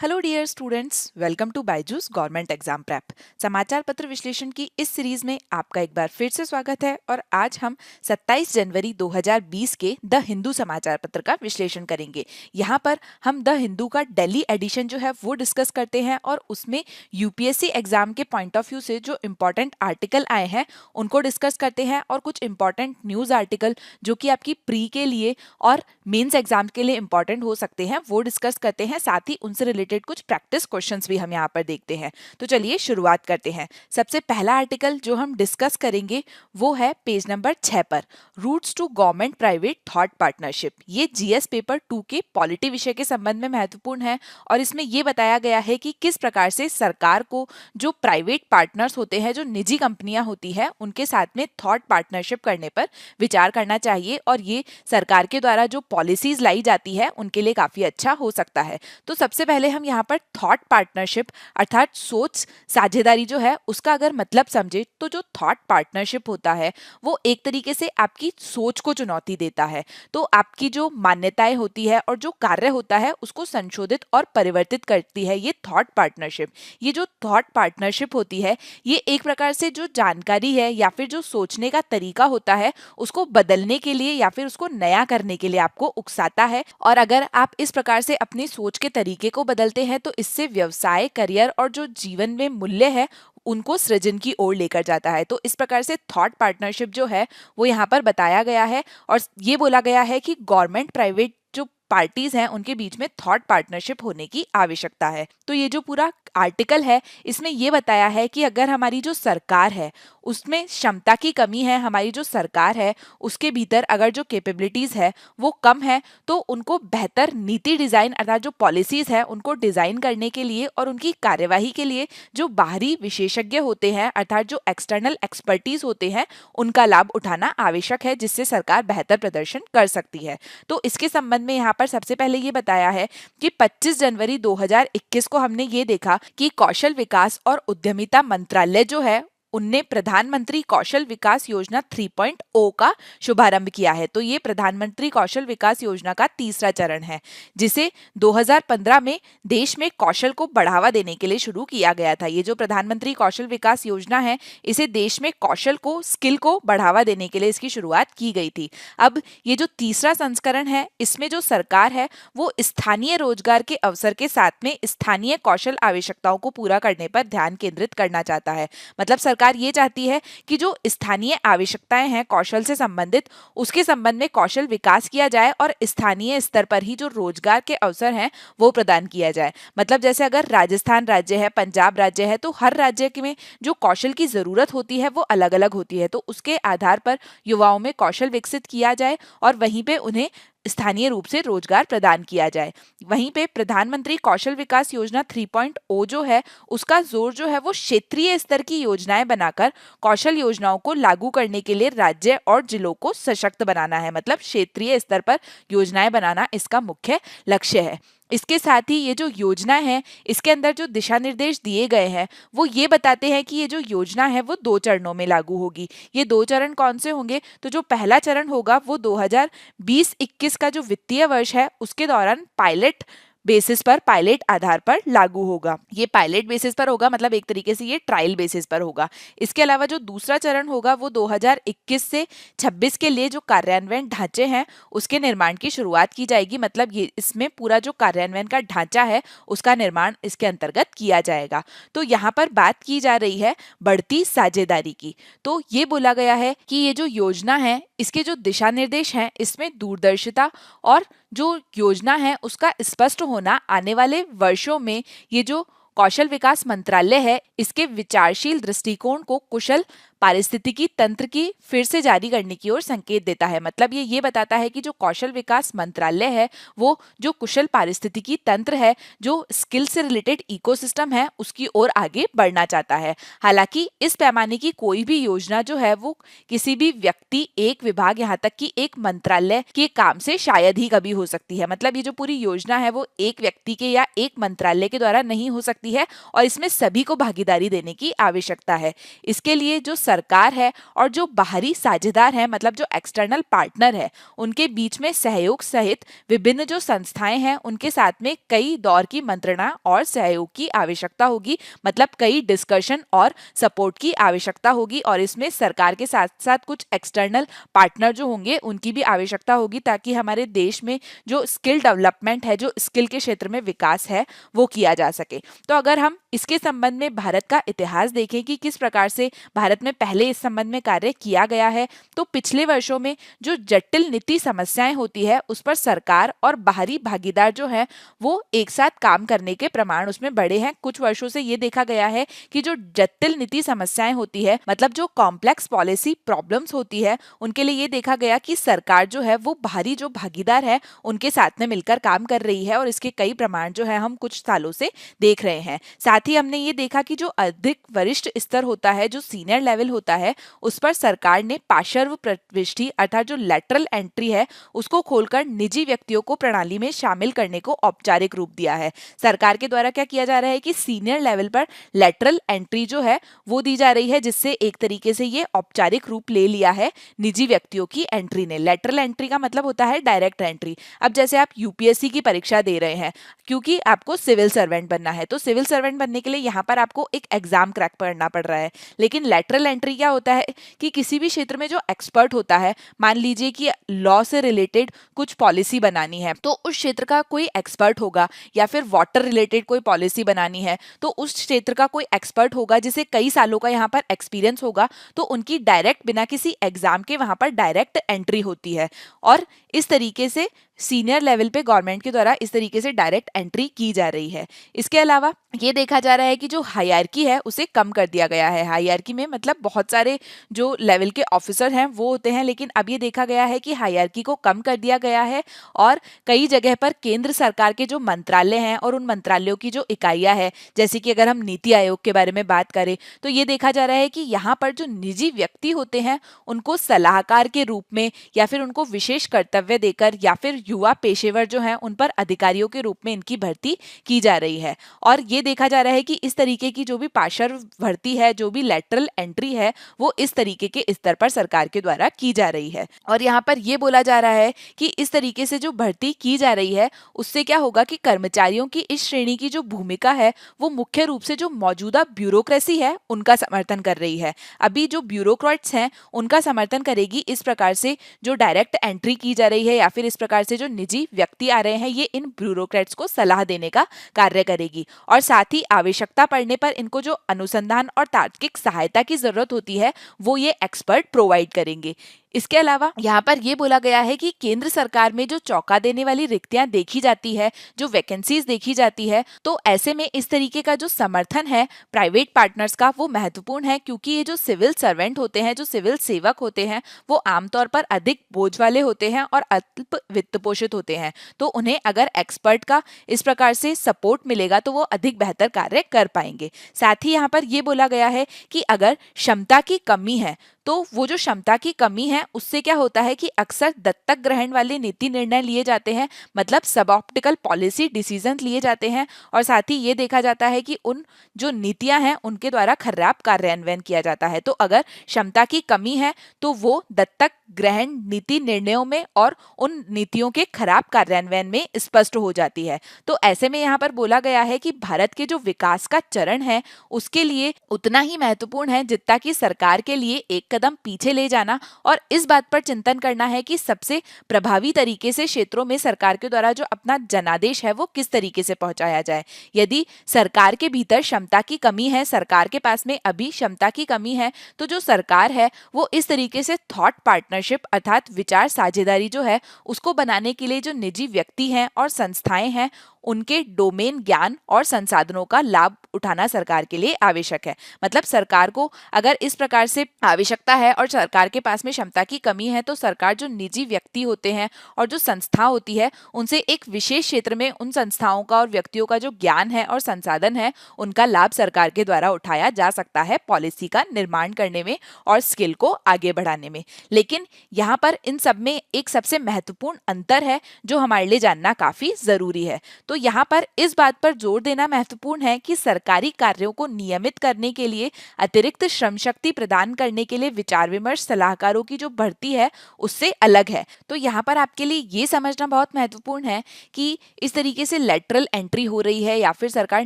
Hello dear students, welcome to Byju's government exam prep. समाचार पत्र विश्लेषण की इस सीरीज में आपका एक बार फिर से स्वागत है और आज हम 27 जनवरी 2020 के द हिंदू समाचार पत्र का विश्लेषण करेंगे। यहाँ पर हम द हिंदू का दिल्ली एडिशन जो है वो डिस्कस करते हैं और उसमें यूपीएससी एग्जाम के पॉइंट ऑफ व्यू से जो इम्पोर्टेंट आर्टिकल आए हैं उनको डिस्कस करते हैं और कुछ इम्पोर्टेंट न्यूज आर्टिकल जो कि आपकी प्री के लिए और मेंस एग्जाम के लिए इम्पोर्टेंट हो सकते हैं वो डिस्कस करते हैं। साथ ही उनसे रिलेटेड कुछ प्रैक्टिस क्वेश्चंस भी हम यहाँ पर देखते हैं। तो चलिए शुरुआत करते हैं। सबसे पहला आर्टिकल जो हम डिस्कस करेंगे वो है पेज नंबर 6 पर, routes to government private thought partnership. ये जीएस पेपर 2 के पॉलिटी विषय के संबंध में महत्वपूर्ण है और इसमें ये बताया गया है कि किस प्रकार से सरकार को जो प्राइवेट पार्टनर्स होते हैं, जो निजी कंपनियां होती है, उनके साथ में थॉट पार्टनरशिप करने पर विचार करना चाहिए और ये सरकार के द्वारा जो पॉलिसीज लाई जाती है उनके लिए काफी अच्छा हो सकता है। तो सबसे पहले हम यहाँ पर थॉट पार्टनरशिप अर्थात सोच साझेदारी जो है उसका अगर मतलब समझे तो जो थॉट पार्टनरशिप होता है वो एक तरीके से आपकी सोच को चुनौती देता है। तो आपकी जो मान्यताएं होती है और जो कार्य होता है उसको संशोधित और परिवर्तित करती है ये थॉट पार्टनरशिप। ये जो थॉट पार्टनरशिप होती है ये एक प्रकार से जो जानकारी है या फिर जो सोचने का तरीका होता है उसको बदलने के लिए या फिर उसको नया करने के लिए आपको उकसाता है। और अगर आप इस प्रकार से अपनी सोच के तरीके को बदलते हैं तो इससे व्यवसाय, करियर और जो जीवन में मूल्य है उनको सृजन की ओर लेकर जाता है। तो इस प्रकार से थॉट पार्टनरशिप जो है वो यहाँ पर बताया गया है और ये बोला गया है कि गवर्नमेंट प्राइवेट जो पार्टीज हैं उनके बीच में थॉट पार्टनरशिप होने की आवश्यकता है। तो ये जो पूरा आर्टिकल है इसमें ये बताया है कि अगर हमारी जो सरकार है उसमें क्षमता की कमी है, हमारी जो सरकार है उसके भीतर अगर जो कैपेबिलिटीज है वो कम है तो उनको बेहतर नीति डिजाइन अर्थात जो पॉलिसीज है उनको डिजाइन करने के लिए और उनकी कार्यवाही के लिए जो बाहरी विशेषज्ञ होते हैं अर्थात जो एक्सटर्नल एक्सपर्टीज होते हैं उनका लाभ उठाना आवश्यक है, जिससे सरकार बेहतर प्रदर्शन कर सकती है। तो इसके संबंध में यहाँ पर सबसे पहले ये बताया है कि 25 जनवरी 2021 को हमने ये देखा कि कौशल विकास और उद्यमिता मंत्रालय जो है उनने प्रधानमंत्री कौशल विकास योजना 3.0 का शुभारंभ किया है। तो ये प्रधानमंत्री कौशल विकास योजना का तीसरा चरण है जिसे 2015 में देश में कौशल को बढ़ावा देने के लिए शुरू किया गया था। ये जो प्रधानमंत्री कौशल विकास योजना है इसे देश में कौशल को, स्किल को बढ़ावा देने के लिए इसकी शुरुआत की गई थी। अब ये जो तीसरा संस्करण है इसमें जो सरकार है वो स्थानीय रोजगार के अवसर के साथ में स्थानीय कौशल आवश्यकताओं को पूरा करने पर ध्यान केंद्रित करना चाहता है। मतलब सरकार ये चाहती है कि जो स्थानीय आवश्यकताएं हैं कौशल से संबंधित उसके संबंध में कौशल विकास किया जाए और स्थानीय स्तर पर ही जो रोजगार के अवसर हैं वो प्रदान किया जाए। मतलब जैसे अगर राजस्थान राज्य है, पंजाब राज्य है, तो हर राज्य में जो कौशल की जरूरत होती है वो अलग अलग होती है। तो उसके आधार पर युवाओं में कौशल विकसित किया जाए और वहीं पे उन्हें स्थानीय रूप से रोजगार प्रदान किया जाए। वहीं पे प्रधानमंत्री कौशल विकास योजना 3.0 जो है उसका जोर जो है वो क्षेत्रीय स्तर की योजनाएं बनाकर कौशल योजनाओं को लागू करने के लिए राज्य और जिलों को सशक्त बनाना है। मतलब क्षेत्रीय स्तर पर योजनाएं बनाना इसका मुख्य लक्ष्य है। इसके साथ ही ये जो योजना है इसके अंदर जो दिशा निर्देश दिए गए हैं वो ये बताते हैं कि ये जो योजना है वो 2 चरणों में लागू होगी। ये 2 चरण कौन से होंगे? तो जो पहला चरण होगा वो 2020-21 का जो वित्तीय वर्ष है उसके दौरान पायलट बेसिस पर, पायलट आधार पर लागू होगा। ये पायलट बेसिस पर होगा, मतलब एक तरीके से ये ट्रायल बेसिस पर होगा। इसके अलावा जो दूसरा चरण होगा वो 2021 से 26 के लिए जो कार्यान्वयन ढांचे हैं उसके निर्माण की शुरुआत की जाएगी। मतलब ये इसमें पूरा जो कार्यान्वयन का ढांचा है उसका निर्माण इसके अंतर्गत किया जाएगा। तो यहाँ पर बात की जा रही है बढ़ती साझेदारी की। तो ये बोला गया है कि ये जो योजना है इसके जो दिशा निर्देश हैं इसमें दूरदर्शिता और जो योजना है उसका स्पष्ट होना आने वाले वर्षों में ये जो कौशल विकास मंत्रालय है इसके विचारशील दृष्टिकोण को कुशल पारिस्थितिकी तंत्र की फिर से जारी करने की ओर संकेत देता है। मतलब ये बताता है कि जो कौशल विकास मंत्रालय है वो जो कुशल पारिस्थितिकी तंत्र है, जो स्किल से रिलेटेड इकोसिस्टम है उसकी ओर आगे बढ़ना चाहता है। हालांकि इस पैमाने की कोई भी योजना जो है वो किसी भी व्यक्ति, एक विभाग, यहाँ तक कि एक मंत्रालय के काम से शायद ही कभी हो सकती है। मतलब ये जो पूरी योजना है वो एक व्यक्ति के या एक मंत्रालय के द्वारा नहीं हो सकती है और इसमें सभी को भागीदारी देने की आवश्यकता है। इसके लिए जो सरकार है और जो बाहरी साझेदार है, मतलब जो एक्सटर्नल पार्टनर है, उनके बीच में सहयोग सहित विभिन्न जो संस्थाएं हैं उनके साथ में कई दौर की मंत्रणा और सहयोग की आवश्यकता होगी, मतलब कई डिस्कशन और सपोर्ट की आवश्यकता होगी। और इसमें सरकार के साथ साथ कुछ एक्सटर्नल पार्टनर जो होंगे उनकी भी आवश्यकता होगी, ताकि हमारे देश में जो स्किल डेवलपमेंट है, जो स्किल के क्षेत्र में विकास है, वो किया जा सके। तो अगर हम इसके संबंध में भारत का इतिहास देखें कि किस प्रकार से भारत में पहले इस संबंध में कार्य किया गया है, तो पिछले वर्षों में जो जटिल नीति समस्याएं होती है उस पर सरकार और बाहरी भागीदार जो है वो एक साथ काम करने के प्रमाण उसमें बढ़े हैं। कुछ वर्षों से ये देखा गया है कि जो जटिल नीति समस्याएं होती है, मतलब जो कॉम्प्लेक्स पॉलिसी प्रॉब्लम्स होती है, उनके लिए ये देखा गया कि सरकार जो है वो बाहरी जो भागीदार है उनके साथ में मिलकर काम कर रही है, और इसके कई प्रमाण जो है हम कुछ सालों से देख रहे हैं। साथ ही हमने ये देखा कि जो अधिक वरिष्ठ स्तर होता है, जो सीनियर लेवल होता है, उस पर सरकार ने पार्श्व प्रविष्टि अर्थात जो लेटरल एंट्री है उसको खोलकर निजी व्यक्तियों को प्रणाली में शामिल करने को औपचारिक रूप दिया है। सरकार के द्वारा क्या किया जा रहा है कि सीनियर लेवल पर लेटरल एंट्री जो है वो दी जा रही है, जिससे एक तरीके से ये औपचारिक रूप ले लिया है निजी व्यक्तियों की एंट्री ने। लेटरल एंट्री का मतलब होता है डायरेक्ट एंट्री। अब जैसे आप यूपीएससी की परीक्षा दे रहे हैं, क्योंकि आपको सिविल सर्वेंट बनना है, तो सिविल सर्वेंट बनने के लिए यहाँ पर आपको एक एग्जाम क्रैक करना पड़ रहा है। लेकिन लेटरल एंट्री क्या होता है कि किसी भी क्षेत्र में जो एक्सपर्ट होता है, मान लीजिए कि लॉ से रिलेटेड कुछ पॉलिसी बनानी है, तो उस क्षेत्र का कोई एक्सपर्ट होगा, या फिर वाटर रिलेटेड कोई पॉलिसी बनानी है तो उस क्षेत्र का कोई एक्सपर्ट होगा जिसे कई सालों का यहाँ पर एक्सपीरियंस होगा, तो उनकी डायरेक्ट बिना किसी एग्जाम के वहां पर डायरेक्ट एंट्री होती है। और इस तरीके से सीनियर लेवल पे गवर्नमेंट के द्वारा इस तरीके से डायरेक्ट एंट्री की जा रही है। इसके अलावा ये देखा जा रहा है कि जो हायरार्की है उसे कम कर दिया गया है। हायरार्की में मतलब बहुत सारे जो लेवल के ऑफिसर हैं वो होते हैं, लेकिन अब ये देखा गया है कि हायरार्की को कम कर दिया गया है, और कई जगह पर केंद्र सरकार के जो मंत्रालय हैं और उन मंत्रालयों की जो इकाइयां हैं, जैसे कि अगर हम नीति आयोग के बारे में बात करें तो ये देखा जा रहा है कि यहाँ पर जो निजी व्यक्ति होते हैं उनको सलाहकार के रूप में, या फिर उनको विशेष कर्तव्य देकर, या फिर युवा पेशेवर जो हैं उन पर अधिकारियों के रूप में इनकी भर्ती की जा रही है। और ये देखा जा रहा है कि इस तरीके की जो भी पार्षद भर्ती है, जो भी लेटरल एंट्री है, वो इस तरीके के स्तर पर सरकार के द्वारा की जा रही है। और यहाँ पर ये बोला जा रहा है कि इस तरीके से जो भर्ती की जा रही है उससे क्या होगा कि कर्मचारियों की इस श्रेणी की जो भूमिका है वो मुख्य रूप से जो मौजूदा ब्यूरोक्रेसी है उनका समर्थन कर रही है। अभी जो ब्यूरोक्रेट्स हैं उनका समर्थन करेगी इस प्रकार से जो डायरेक्ट एंट्री की जा रही है, या फिर इस प्रकार से जो निजी व्यक्ति आ रहे हैं ये इन ब्यूरोक्रेट्स को सलाह देने का कार्य करेगी। और साथ ही आवश्यकता पड़ने पर इनको जो अनुसंधान और तार्किक सहायता की जरूरत होती है वो ये एक्सपर्ट प्रोवाइड करेंगे। इसके अलावा यहाँ पर यह बोला गया है कि केंद्र सरकार में जो चौंका देने वाली रिक्तियां देखी जाती है, जो वैकेंसीज देखी जाती है, तो ऐसे में इस तरीके का जो समर्थन है प्राइवेट पार्टनर्स का वो महत्वपूर्ण है, क्योंकि ये जो सिविल सर्वेंट होते हैं, जो सिविल सेवक होते हैं, वो आमतौर पर अधिक बोझ वाले होते हैं और अल्प वित्त पोषित होते हैं। तो उन्हें अगर एक्सपर्ट का इस प्रकार से सपोर्ट मिलेगा तो वो अधिक बेहतर कार्य कर पाएंगे। साथ ही यहाँ पर यह बोला गया है कि अगर क्षमता की कमी है तो वो जो क्षमता की कमी है उससे क्या होता है कि अक्सर दत्तक ग्रहण वाले नीति निर्णय लिए जाते हैं, मतलब सब ऑप्टिकल पॉलिसी डिसीजन लिए जाते हैं। और साथ ही ये देखा जाता है कि उन जो नीतियां हैं उनके द्वारा खराब कार्यान्वयन किया जाता है। तो अगर क्षमता की कमी है तो वो दत्तक ग्रहण नीति निर्णयों में और उन नीतियों के खराब कार्यान्वयन में स्पष्ट हो जाती है। तो ऐसे में यहाँ पर बोला गया है कि भारत के जो विकास का चरण है उसके लिए उतना ही महत्वपूर्ण है जितना कि सरकार के लिए एक कदम पीछे ले जाना और इस बात पर चिंतन करना है कि सबसे प्रभावी तरीके से क्षेत्रों में सरकार के द्वारा जो अपना जनादेश है वो किस तरीके से पहुंचाया जाए। यदि सरकार के भीतर क्षमता की कमी है, सरकार के पास में अभी क्षमता की कमी है, तो जो सरकार है वो इस तरीके से थॉट पार्टनरशिप अर्थात विचार साझेदारी जो है उसको बनाने के लिए जो निजी व्यक्ति हैं और संस्थाएं हैं उनके डोमेन ज्ञान और संसाधनों का लाभ उठाना सरकार के लिए आवश्यक है। मतलब सरकार को अगर इस प्रकार से आवश्यकता है और सरकार के पास में क्षमता की कमी है तो सरकार जो निजी व्यक्ति होते हैं और जो संस्था होती है उनसे एक विशेष क्षेत्र में उन संस्थाओं का और व्यक्तियों का जो ज्ञान है और संसाधन है उनका लाभ सरकार के द्वारा उठाया जा सकता है पॉलिसी का निर्माण करने में और स्किल को आगे बढ़ाने में। लेकिन यहाँ पर इन सब में एक सबसे महत्वपूर्ण अंतर है जो हमारे लिए जानना काफी जरूरी है। तो यहाँ पर इस बात पर जोर देना महत्वपूर्ण है कि सरकारी कार्यों को नियमित करने के लिए अतिरिक्त श्रम शक्ति प्रदान करने के लिए विचार विमर्श सलाहकारों की जो भर्ती है उससे अलग है। तो यहाँ पर आपके लिए ये समझना बहुत महत्वपूर्ण है कि इस तरीके से लेटरल एंट्री हो रही है या फिर सरकार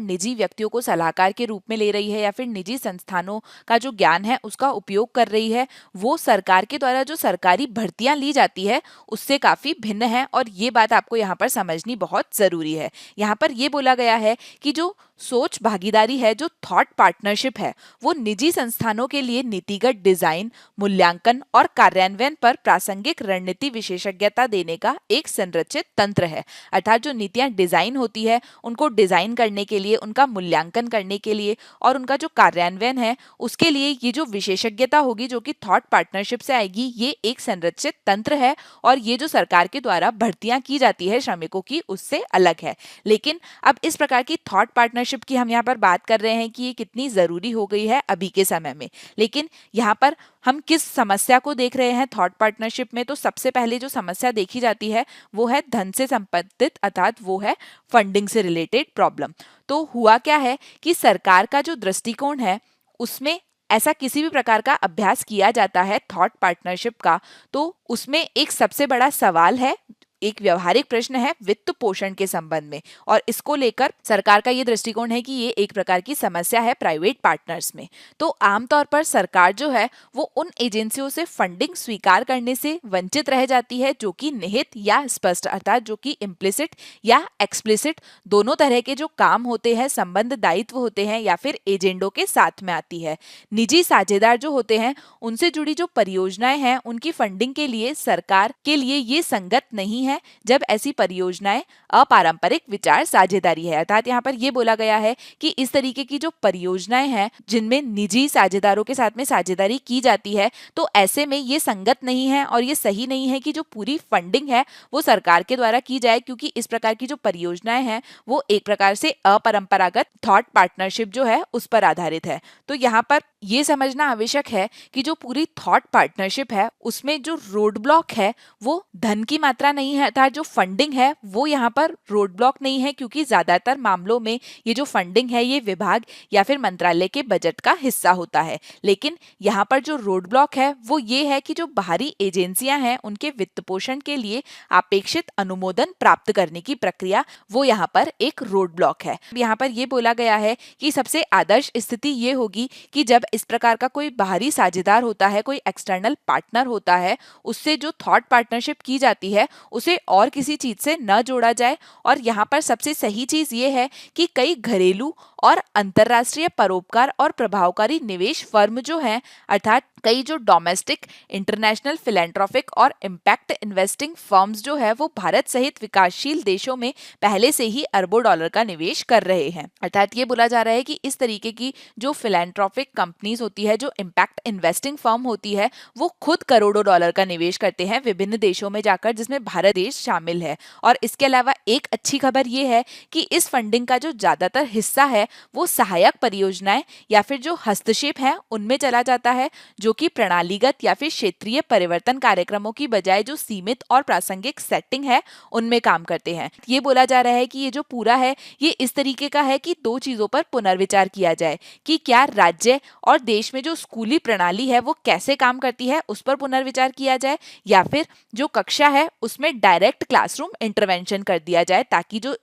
निजी व्यक्तियों को सलाहकार के रूप में ले रही है या फिर निजी संस्थानों का जो ज्ञान है उसका उपयोग कर रही है, वो सरकार के द्वारा जो सरकारी भर्तियां ली जाती है उससे काफी भिन्न है। और ये बात आपको यहाँ पर समझनी बहुत जरूरी है। यहाँ पर ये बोला गया है कि जो सोच भागीदारी है, जो थॉट पार्टनरशिप है, वो निजी संस्थानों के लिए नीतिगत डिजाइन, मूल्यांकन और कार्यान्वयन पर प्रासंगिक रणनीति विशेषज्ञता देने का एक संरचित तंत्र है। अर्थात जो नीतियां डिजाइन होती है उनको डिजाइन करने के लिए, उनका मूल्यांकन करने के लिए और उनका जो कार्यान्वयन है उसके लिए ये जो विशेषज्ञता होगी जो कि थॉट पार्टनरशिप से आएगी, ये एक संरचित तंत्र है। और ये जो सरकार के द्वारा भर्तियां की जाती है श्रमिकों की उससे अलग है। लेकिन अब इस प्रकार की थॉट पार्टनरशिप की हम यहाँ पर बात कर रहे हैं कि ये कितनी जरूरी हो गई है अभी के समय में। लेकिन यहाँ पर हम किस समस्या को देख रहे हैं थॉट पार्टनरशिप में, तो सबसे पहले जो समस्या देखी जाती है वो है धन से संबंधित, अर्थात वो है फंडिंग से रिलेटेड प्रॉब्लम। तो हुआ क्या है कि सरकार का जो दृष्टिकोण है उसमें ऐसा किसी भी प्रकार का अभ्यास किया जाता है थॉट पार्टनरशिप का, तो उसमें एक सबसे बड़ा सवाल है, एक व्यवहारिक प्रश्न है वित्त पोषण के संबंध में। और इसको लेकर सरकार का ये दृष्टिकोण है कि ये एक प्रकार की समस्या है प्राइवेट पार्टनर्स में। तो आमतौर पर सरकार जो है वो उन एजेंसियों से फंडिंग स्वीकार करने से वंचित रह जाती है जो कि निहित या स्पष्ट, अर्थात जो कि इम्प्लिसिट या एक्सप्लिसिट दोनों तरह के जो काम होते हैं, संबंध दायित्व होते हैं या फिर एजेंडों के साथ में आती है। निजी साझेदार जो होते हैं उनसे जुड़ी जो परियोजनाएं हैं उनकी फंडिंग के लिए सरकार के लिए ये संगत नहीं है जब ऐसी परियोजनाएं अपारंपरिक विचार साझेदारी है। अर्थात यहाँ पर यह बोला गया है कि इस तरीके की जो परियोजनाएं हैं जिनमें निजी साझेदारों के साथ में साझेदारी की जाती है, तो ऐसे में ये संगत नहीं है और ये सही नहीं है कि जो पूरी फंडिंग है वो सरकार के द्वारा की जाए, क्योंकि इस प्रकार की जो परियोजनाएं हैं वो एक प्रकार से अपरंपरागत थॉट पार्टनरशिप जो है उस पर आधारित है। तो यहाँ पर ये समझना आवश्यक है कि जो पूरी थॉट पार्टनरशिप है उसमें जो रोड ब्लॉक है वो धन की मात्रा नहीं है, अर्थात जो फंडिंग है वो यहाँ पर रोड ब्लॉक नहीं है, क्योंकि ज्यादातर मामलों में ये जो फंडिंग है ये विभाग या फिर मंत्रालय के बजट का हिस्सा होता है। लेकिन यहाँ पर जो रोड ब्लॉक है वो ये है कि जो बाहरी एजेंसियां हैं उनके वित्त पोषण के लिए अपेक्षित अनुमोदन प्राप्त करने की प्रक्रिया, वो यहाँ पर एक रोड ब्लॉक है। यहाँ पर ये बोला गया है कि सबसे आदर्श स्थिति ये होगी कि जब इस प्रकार का कोई बाहरी साझेदार होता है, कोई एक्सटर्नल पार्टनर होता है, उससे जो थॉट पार्टनरशिप की जाती है उसे और किसी चीज से न जोड़ा जाए। और यहाँ पर सबसे सही चीज ये है कि कई घरेलू और अंतरराष्ट्रीय परोपकार और प्रभावकारी निवेश फर्म जो हैं, अर्थात कई जो डोमेस्टिक, इंटरनेशनल, फिलैंथ्रोपिक और इम्पैक्ट इन्वेस्टिंग फर्म्स जो है वो भारत सहित विकासशील देशों में पहले से ही अरबों डॉलर का निवेश कर रहे हैं। अर्थात ये बोला जा रहा है कि इस तरीके की जो फिलैंथ्रोपिक कंपनीज होती है, जो इम्पैक्ट इन्वेस्टिंग फर्म होती है, वो खुद करोड़ों डॉलर का निवेश करते हैं विभिन्न देशों में जाकर, जिसमें भारत देश शामिल है। और इसके अलावा एक अच्छी खबर ये है कि इस फंडिंग का जो ज्यादातर हिस्सा है वो सहायक परियोजनाएं या फिर जो हस्तक्षेप है उनमें चला जाता है, जो कि प्रणालीगत या फिर क्षेत्रीय परिवर्तन कार्यक्रमों की बजाय जो सीमित और प्रासंगिक सेटिंग है उनमें काम करते हैं। ये बोला जा रहा है कि ये जो पूरा है ये इस तरीके का है कि दो चीजों पर पुनर्विचार किया जाए कि क्या राज्य और देश में जो स्कूली प्रणाली है वो कैसे काम करती है उस पर पुनर्विचार किया जाए, या फिर जो कक्षा है उसमें डायरेक्ट क्लासरूम इंटरवेंशन कर दिया जाए, ताकि जो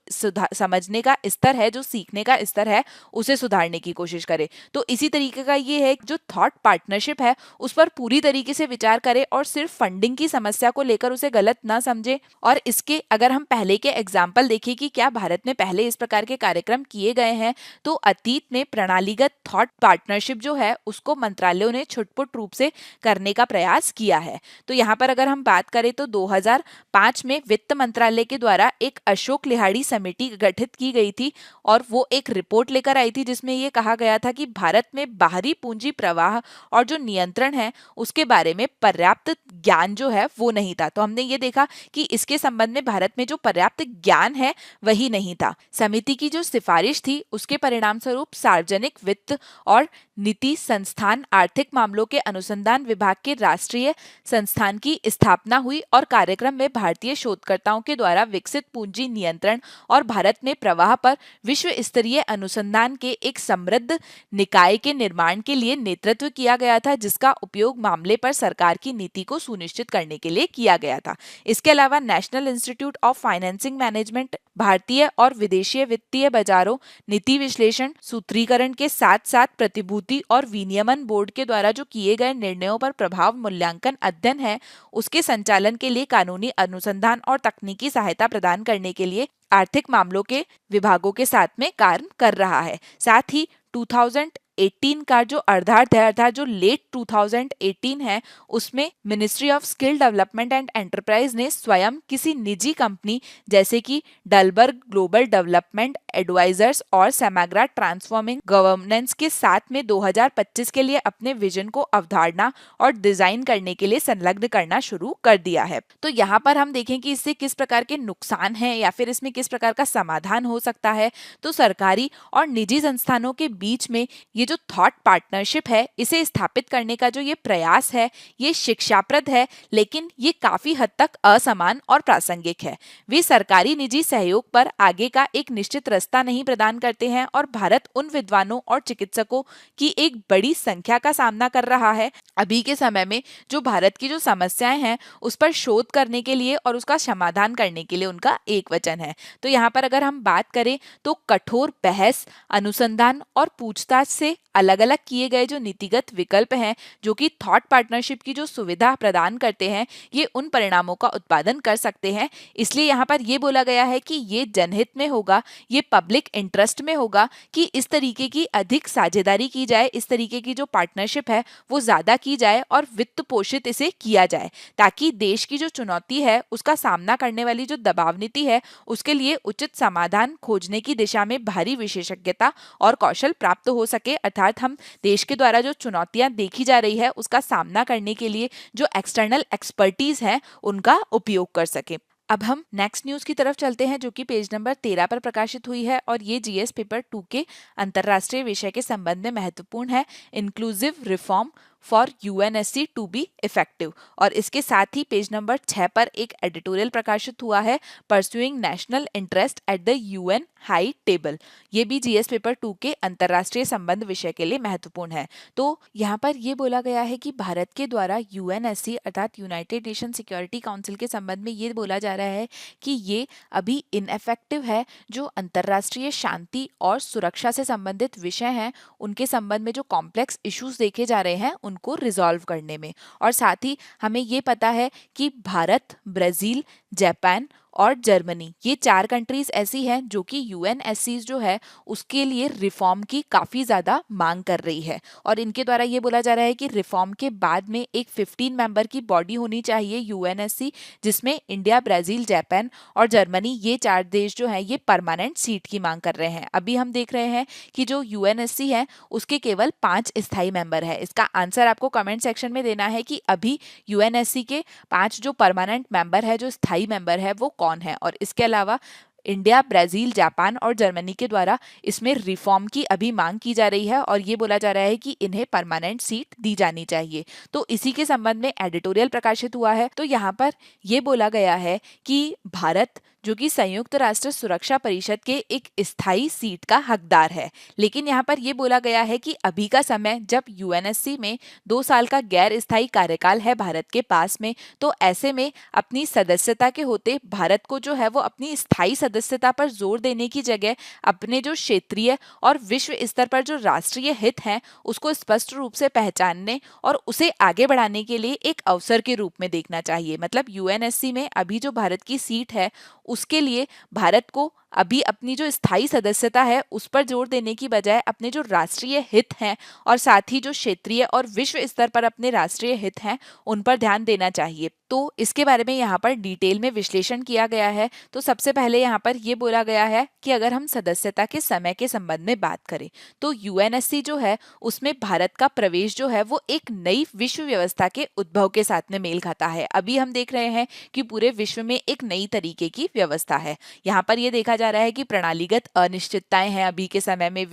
समझने का स्तर है, जो सीखने का स्तर है, उसे सुधारने की कोशिश करे। तो इसी तरीके का ये है जो थॉट पार्टनरशिप है उस पर पूरी तरीके से विचार करे और सिर्फ फंडिंग की समस्या को लेकर उसे गलत ना समझे। और इसके अगर हम पहले के एग्जाम्पल देखें कि क्या भारत में पहले इस प्रकार के कार्यक्रम किए गए हैं, तो अतीत में प्रणालीगत थॉट पार्टनरशिप जो है उसको मंत्रालयों ने छुटपुट रूप से करने का प्रयास किया है। तो यहाँ पर अगर हम बात करें तो 2005 में वित्त मंत्रालय के द्वारा एक अशोक लिहाड़ी समिति गठित की गई थी और वो एक रिपोर्ट लेकर आई थी जिसमें ये कहा गया था कि भारत में बाहरी पूंजी प्रवाह और जो नियंत्रण है उसके बारे में पर्याप्त ज्ञान जो है वो नहीं था। तो हमने ये देखा कि इसके संबंध में भारत में जो पर्याप्त ज्ञान है वही नहीं था। समिति की जो सिफारिश थी उसके परिणाम स्वरूप सार्वजनिक वित्त और नीति संस्थान आर्थिक मामलों के अनुसंधान विभाग के राष्ट्रीय संस्थान की स्थापना हुई और कार्यक्रम में भारतीय शोधकर्ताओं के द्वारा विकसित पूंजी नियंत्रण और भारत में प्रवाह पर विश्व स्तरीय अनुसंधान के एक समृद्ध निकाय के निर्माण के लिए नेतृत्व किया गया था, जिसका उपयोग मामले पर सरकार की नीति को सुनिश्चित करने के लिए किया गया था। इसके अलावा national institute of financing management भारतीय और विदेशी वित्तीय बाजारों, नीति विश्लेषण, सूत्रीकरण के साथ साथ प्रतिभूति और विनियमन बोर्ड के द्वारा जो किए गए निर्णयों पर प्रभाव मूल्यांकन अध्ययन है उसके संचालन के लिए कानूनी अनुसंधान और तकनीकी सहायता प्रदान करने के लिए आर्थिक मामलों के विभागों के साथ में कार्य कर रहा है। साथ ही 2018 का जो अर्धार्ध है अर्थात जो लेट 2018 है उसमें ministry of skill development and enterprise ने स्वयं किसी निजी कंपनी जैसे कि डलबर्ग ग्लोबल डेवलपमेंट एडवाइजर्स और सेमाग्रा ट्रांसफॉर्मिंग गवर्नेंस के साथ में 2025 के लिए अपने विजन को अवधारणा और डिजाइन करने के लिए संलग्न करना शुरू कर दिया है। तो यहाँ पर हम देखें कि इससे किस प्रकार के नुकसान हैं या फिर इसमें किस प्रकार का समाधान हो सकता है। तो सरकारी और निजी संस्थानों के बीच में ये जो थॉट पार्टनरशिप है इसे स्थापित करने का जो ये प्रयास है ये शिक्षाप्रद है, लेकिन ये काफी हद तक असमान और प्रासंगिक है। वे सरकारी निजी सहयोग पर आगे का एक निश्चित रास्ता नहीं प्रदान करते हैं और भारत उन विद्वानों और चिकित्सकों की एक बड़ी संख्या का सामना कर रहा है अभी के समय में जो भारत की जो समस्याएं हैं उस पर शोध करने के लिए और उसका समाधान करने के लिए उनका एक वचन है। तो यहाँ पर अगर हम बात करें तो कठोर बहस, अनुसंधान और पूछताछ से अलग अलग किए गए जो नीतिगत विकल्प हैं जो कि थॉट पार्टनरशिप की जो सुविधा प्रदान करते हैं ये उन परिणामों का उत्पादन कर सकते हैं। इसलिए यहाँ पर ये बोला गया है कि ये जनहित में होगा, ये पब्लिक इंटरेस्ट में होगा कि इस तरीके की अधिक साझेदारी की जाए, इस तरीके की जो पार्टनरशिप है वो ज्यादा की जाए और वित्त पोषित इसे किया जाए ताकि देश की जो चुनौती है उसका सामना करने वाली जो दबाव नीति है उसके लिए उचित समाधान खोजने की दिशा में भारी विशेषज्ञता और कौशल प्राप्त हो सके। अर्थात हम देश के द्वारा जो चुनौतियां देखी जा रही है उसका सामना करने के लिए जो एक्सटर्नल एक्सपर्टीज है उनका उपयोग कर सके। अब हम नेक्स्ट न्यूज की तरफ चलते हैं जो कि पेज नंबर 13 पर प्रकाशित हुई है और ये जीएस पेपर 2 के अंतर्राष्ट्रीय विषय के संबंध में महत्वपूर्ण है, inclusive reform for UNSC to be effective. और इसके साथ ही पेज नंबर 6 पर एक एडिटोरियल प्रकाशित हुआ है, pursuing national interest at the UN high table. ये भी जीएस पेपर 2 के अंतर्राष्ट्रीय संबंध विषय के लिए महत्वपूर्ण है। तो यहाँ पर ये बोला गया है कि भारत के द्वारा यूएनएससी अर्थात यूनाइटेड नेशन सिक्योरिटी काउंसिल के संबंध में ये बोला जा रहा है कि ये अभी इनएफेक्टिव है। जो अंतर्राष्ट्रीय शांति और सुरक्षा से संबंधित विषय हैं उनके संबंध में जो कॉम्प्लेक्स इश्यूज देखे जा रहे हैं उनको रिजॉल्व करने में। और साथ ही हमें ये पता है कि भारत, ब्राजील, जापान और जर्मनी ये 4 कंट्रीज ऐसी हैं जो कि यूएनएससी जो है उसके लिए रिफॉर्म की काफ़ी ज़्यादा मांग कर रही है। और इनके द्वारा ये बोला जा रहा है कि रिफॉर्म के बाद में एक 15 मेंबर की बॉडी होनी चाहिए यूएनएससी, जिसमें इंडिया, ब्राज़ील, जापान और जर्मनी ये 4 देश जो हैं ये परमानेंट सीट की मांग कर रहे हैं। अभी हम देख रहे हैं कि जो यूएनएससी है उसके केवल 5 स्थायी मेंबर है। इसका आंसर आपको कमेंट सेक्शन में देना है कि अभी यूएनएससी के 5 जो परमानेंट मेंबर है, जो स्थायी मेंबर है वो कौन है। और इसके अलावा इंडिया, ब्राजील, जापान और जर्मनी के द्वारा इसमें रिफॉर्म की अभी मांग की जा रही है और ये बोला जा रहा है कि इन्हें परमानेंट सीट दी जानी चाहिए। तो इसी के संबंध में एडिटोरियल प्रकाशित हुआ है। तो यहाँ पर ये बोला गया है कि भारत जो कि संयुक्त राष्ट्र सुरक्षा परिषद के एक स्थायी सीट का हकदार है, लेकिन यहाँ पर ये बोला गया है कि अभी का समय जब यूएनएससी में 2 साल का गैर स्थायी कार्यकाल है भारत के पास में, तो ऐसे में अपनी सदस्यता के होते भारत को जो है वो अपनी स्थायी सदस्यता पर जोर देने की जगह अपने जो क्षेत्रीय और विश्व स्तर पर जो राष्ट्रीय हित हैं उसको स्पष्ट रूप से पहचानने और उसे आगे बढ़ाने के लिए एक अवसर के रूप में देखना चाहिए। मतलब यूएनएससी में अभी जो भारत की सीट है उसके लिए भारत को अभी अपनी जो स्थायी सदस्यता है उस पर जोर देने की बजाय अपने जो राष्ट्रीय हित हैं और साथ ही जो क्षेत्रीय और विश्व स्तर पर अपने राष्ट्रीय हित हैं उन पर ध्यान देना चाहिए। तो इसके बारे में यहाँ पर डिटेल में विश्लेषण किया गया है। तो सबसे पहले यहाँ पर ये बोला गया है कि अगर हम सदस्यता के समय के संबंध में बात करें तो यूएनएससी जो है उसमें भारत का प्रवेश जो है वो एक नई विश्व व्यवस्था के उद्भव के साथ में मेल खाता है। अभी हम देख रहे हैं कि पूरे विश्व में एक नई तरीके की व्यवस्था है। यहाँ पर ये देखा जा रहा है कि प्रणालीगत अनिश्चितताएं हैं अभी के समय में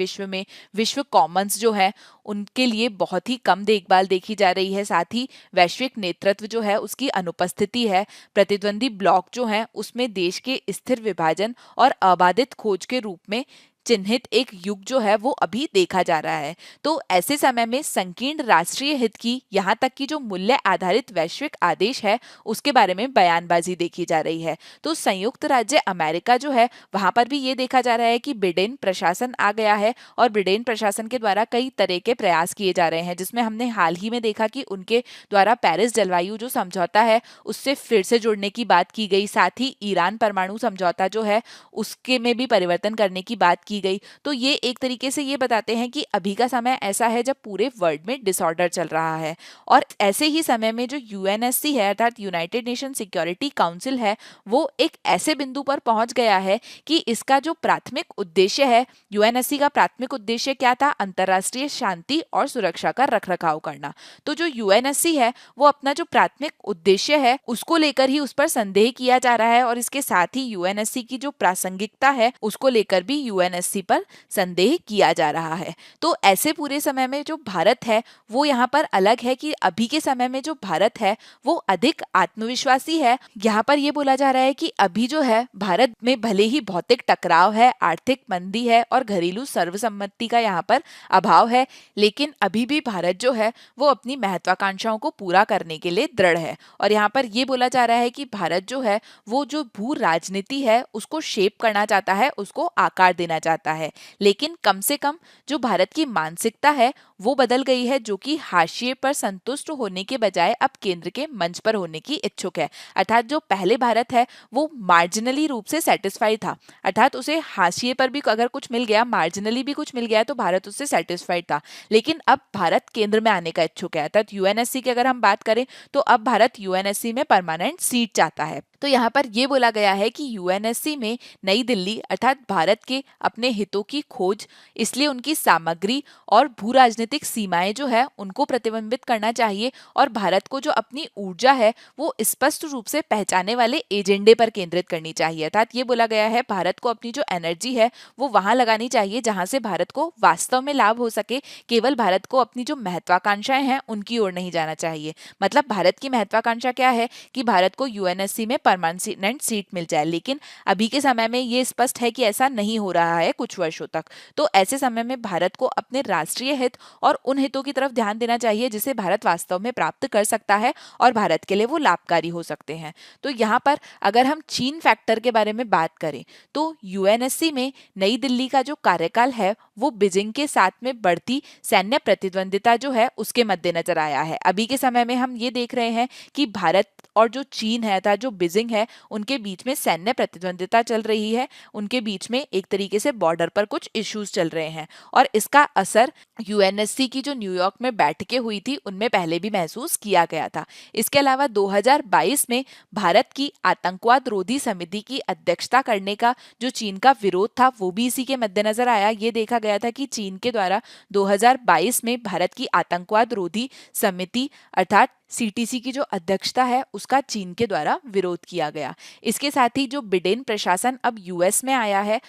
विश्व कॉमन्स जो है उनके लिए बहुत ही कम देखभाल देखी जा रही है। साथ ही वैश्विक नेतृत्व जो है उसकी अनुपस्थिति है। प्रतिद्वंदी ब्लॉक जो है उसमें देश के स्थिर विभाजन और अबाधित खोज के रूप में चिन्हित एक युग जो है वो अभी देखा जा रहा है। तो ऐसे समय में संकीर्ण राष्ट्रीय हित की यहाँ तक कि जो मूल्य आधारित वैश्विक आदेश है उसके बारे में बयानबाजी देखी जा रही है। तो संयुक्त राज्य अमेरिका जो है वहां पर भी ये देखा जा रहा है कि बिडेन प्रशासन आ गया है और बिडेन प्रशासन के द्वारा कई तरह के प्रयास किए जा रहे हैं, जिसमें हमने हाल ही में देखा कि उनके द्वारा पेरिस जलवायु जो समझौता है उससे फिर से जुड़ने की बात की गई। साथ ही ईरान परमाणु समझौता जो है उसके में भी परिवर्तन करने की बात की गई। तो ये एक तरीके से ये बताते हैं कि अभी का समय ऐसा है जब पूरे वर्ल्ड में डिसऑर्डर चल रहा है और ऐसे ही समय में जो यूएनएससी है अर्थात यूनाइटेड नेशन सिक्योरिटी काउंसिल है वो एक ऐसे बिंदु पर पहुंच गया है कि इसका जो प्राथमिक उद्देश्य है, यूएनएससी का प्राथमिक उद्देश्य क्या था? अंतरराष्ट्रीय शांति और सुरक्षा का रखरखाव करना। तो जो यूएनएससी है वो अपना जो प्राथमिक उद्देश्य है उसको लेकर ही उस पर संदेह किया जा रहा है और इसके साथ ही यूएनएससी की जो प्रासंगिकता है उसको लेकर भी यूएनएससी पर संदेह किया जा रहा है। तो ऐसे पूरे समय में जो भारत है वो यहाँ पर अलग है कि अभी के समय में जो भारत है वो अधिक आत्मविश्वासी है। यहाँ पर ये बोला जा रहा है कि अभी जो है भारत में भले ही भौतिक टकराव है, आर्थिक मंदी है और घरेलू सर्वसम्मति का यहाँ पर अभाव है, लेकिन अभी भी भारत जो है वो अपनी महत्वाकांक्षाओं को पूरा करने के लिए दृढ़ है। और यहाँ पर ये बोला जा रहा है कि भारत जो है वो जो भू राजनीति है उसको शेप करना चाहता है, उसको आकार देना चाहता है, लेकिन कम से कम जो भारत की मानसिकता है वो बदल गई है, जो कि हाशिए पर संतुष्ट होने के बजाय अब केंद्र के मंच पर होने की इच्छुक है। अर्थात जो पहले भारत है वो मार्जिनली रूप से सेटिस्फाइड था, अर्थात उसे हाशिए पर भी अगर कुछ मिल गया, मार्जिनली भी कुछ मिल गया तो भारत उससे सेटिस्फाइड था। लेकिन अब भारत केंद्र में आने का इच्छुक है। अर्थात यूएनएससी की अगर हम बात करें तो अब भारत यूएनएससी में परमानेंट सीट चाहता है। तो यहाँ पर यह बोला गया है कि यूएनएससी में नई दिल्ली अर्थात भारत के अपने हितों की खोज, इसलिए उनकी सामग्री और भू राजनीतिक सीमाएं जो है उनको प्रतिबिंबित करना चाहिए और भारत को जो अपनी ऊर्जा है वो स्पष्ट रूप से पहचाने वाले एजेंडे पर केंद्रित करनी चाहिए। अर्थात ये बोला गया है भारत को अपनी जो एनर्जी है वो वहां लगानी चाहिए जहां से भारत को वास्तव में लाभ हो सके। केवल भारत को अपनी जो महत्वाकांक्षाएं हैं उनकी ओर नहीं जाना चाहिए। मतलब भारत की महत्वाकांक्षा क्या है कि भारत को यूएनएससी में परमानेंट सीट मिल जाए, लेकिन अभी के समय में ये स्पष्ट है कि ऐसा नहीं हो रहा है कुछ वर्षों तक। तो ऐसे समय में भारत को अपने राष्ट्रीय हित और उन हितों की तरफ ध्यान देना चाहिए जिसे भारत वास्तव में प्राप्त कर सकता है और भारत के लिए वो लाभकारी हो सकते हैं। तो यहाँ पर अगर हम चीन फैक्टर के बारे में बात करें तो यूएनएससी में नई दिल्ली का जो कार्यकाल है वो बीजिंग के साथ में बढ़ती सैन्य प्रतिद्वंदिता जो है उसके मद्देनजर आया है। अभी के समय में हम ये देख रहे हैं कि भारत और जो चीन है था जो बीजिंग है उनके बीच में सैन्य प्रतिद्वंदिता चल रही है, उनके बीच में एक तरीके से बॉर्डर पर कुछ इश्यूज चल रहे हैं और इसका असर यूएनएससी की जो न्यूयॉर्क में बैठकें हुई थी उनमें पहले भी महसूस किया गया था। इसके अलावा 2022 में भारत की आतंकवाद रोधी समिति की अध्यक्षता करने का जो चीन का विरोध था वो भी इसी के मद्देनजर आया। ये देखा गया था कि चीन के द्वारा 2022 में भारत की आतंकवाद रोधी समिति अर्थात सीटीसी की जो अध्यक्षता है उसका चीन के द्वारा विरोध किया गया। इसके साथ ही जो बिडेन प्रशासन अब यूएस में आया है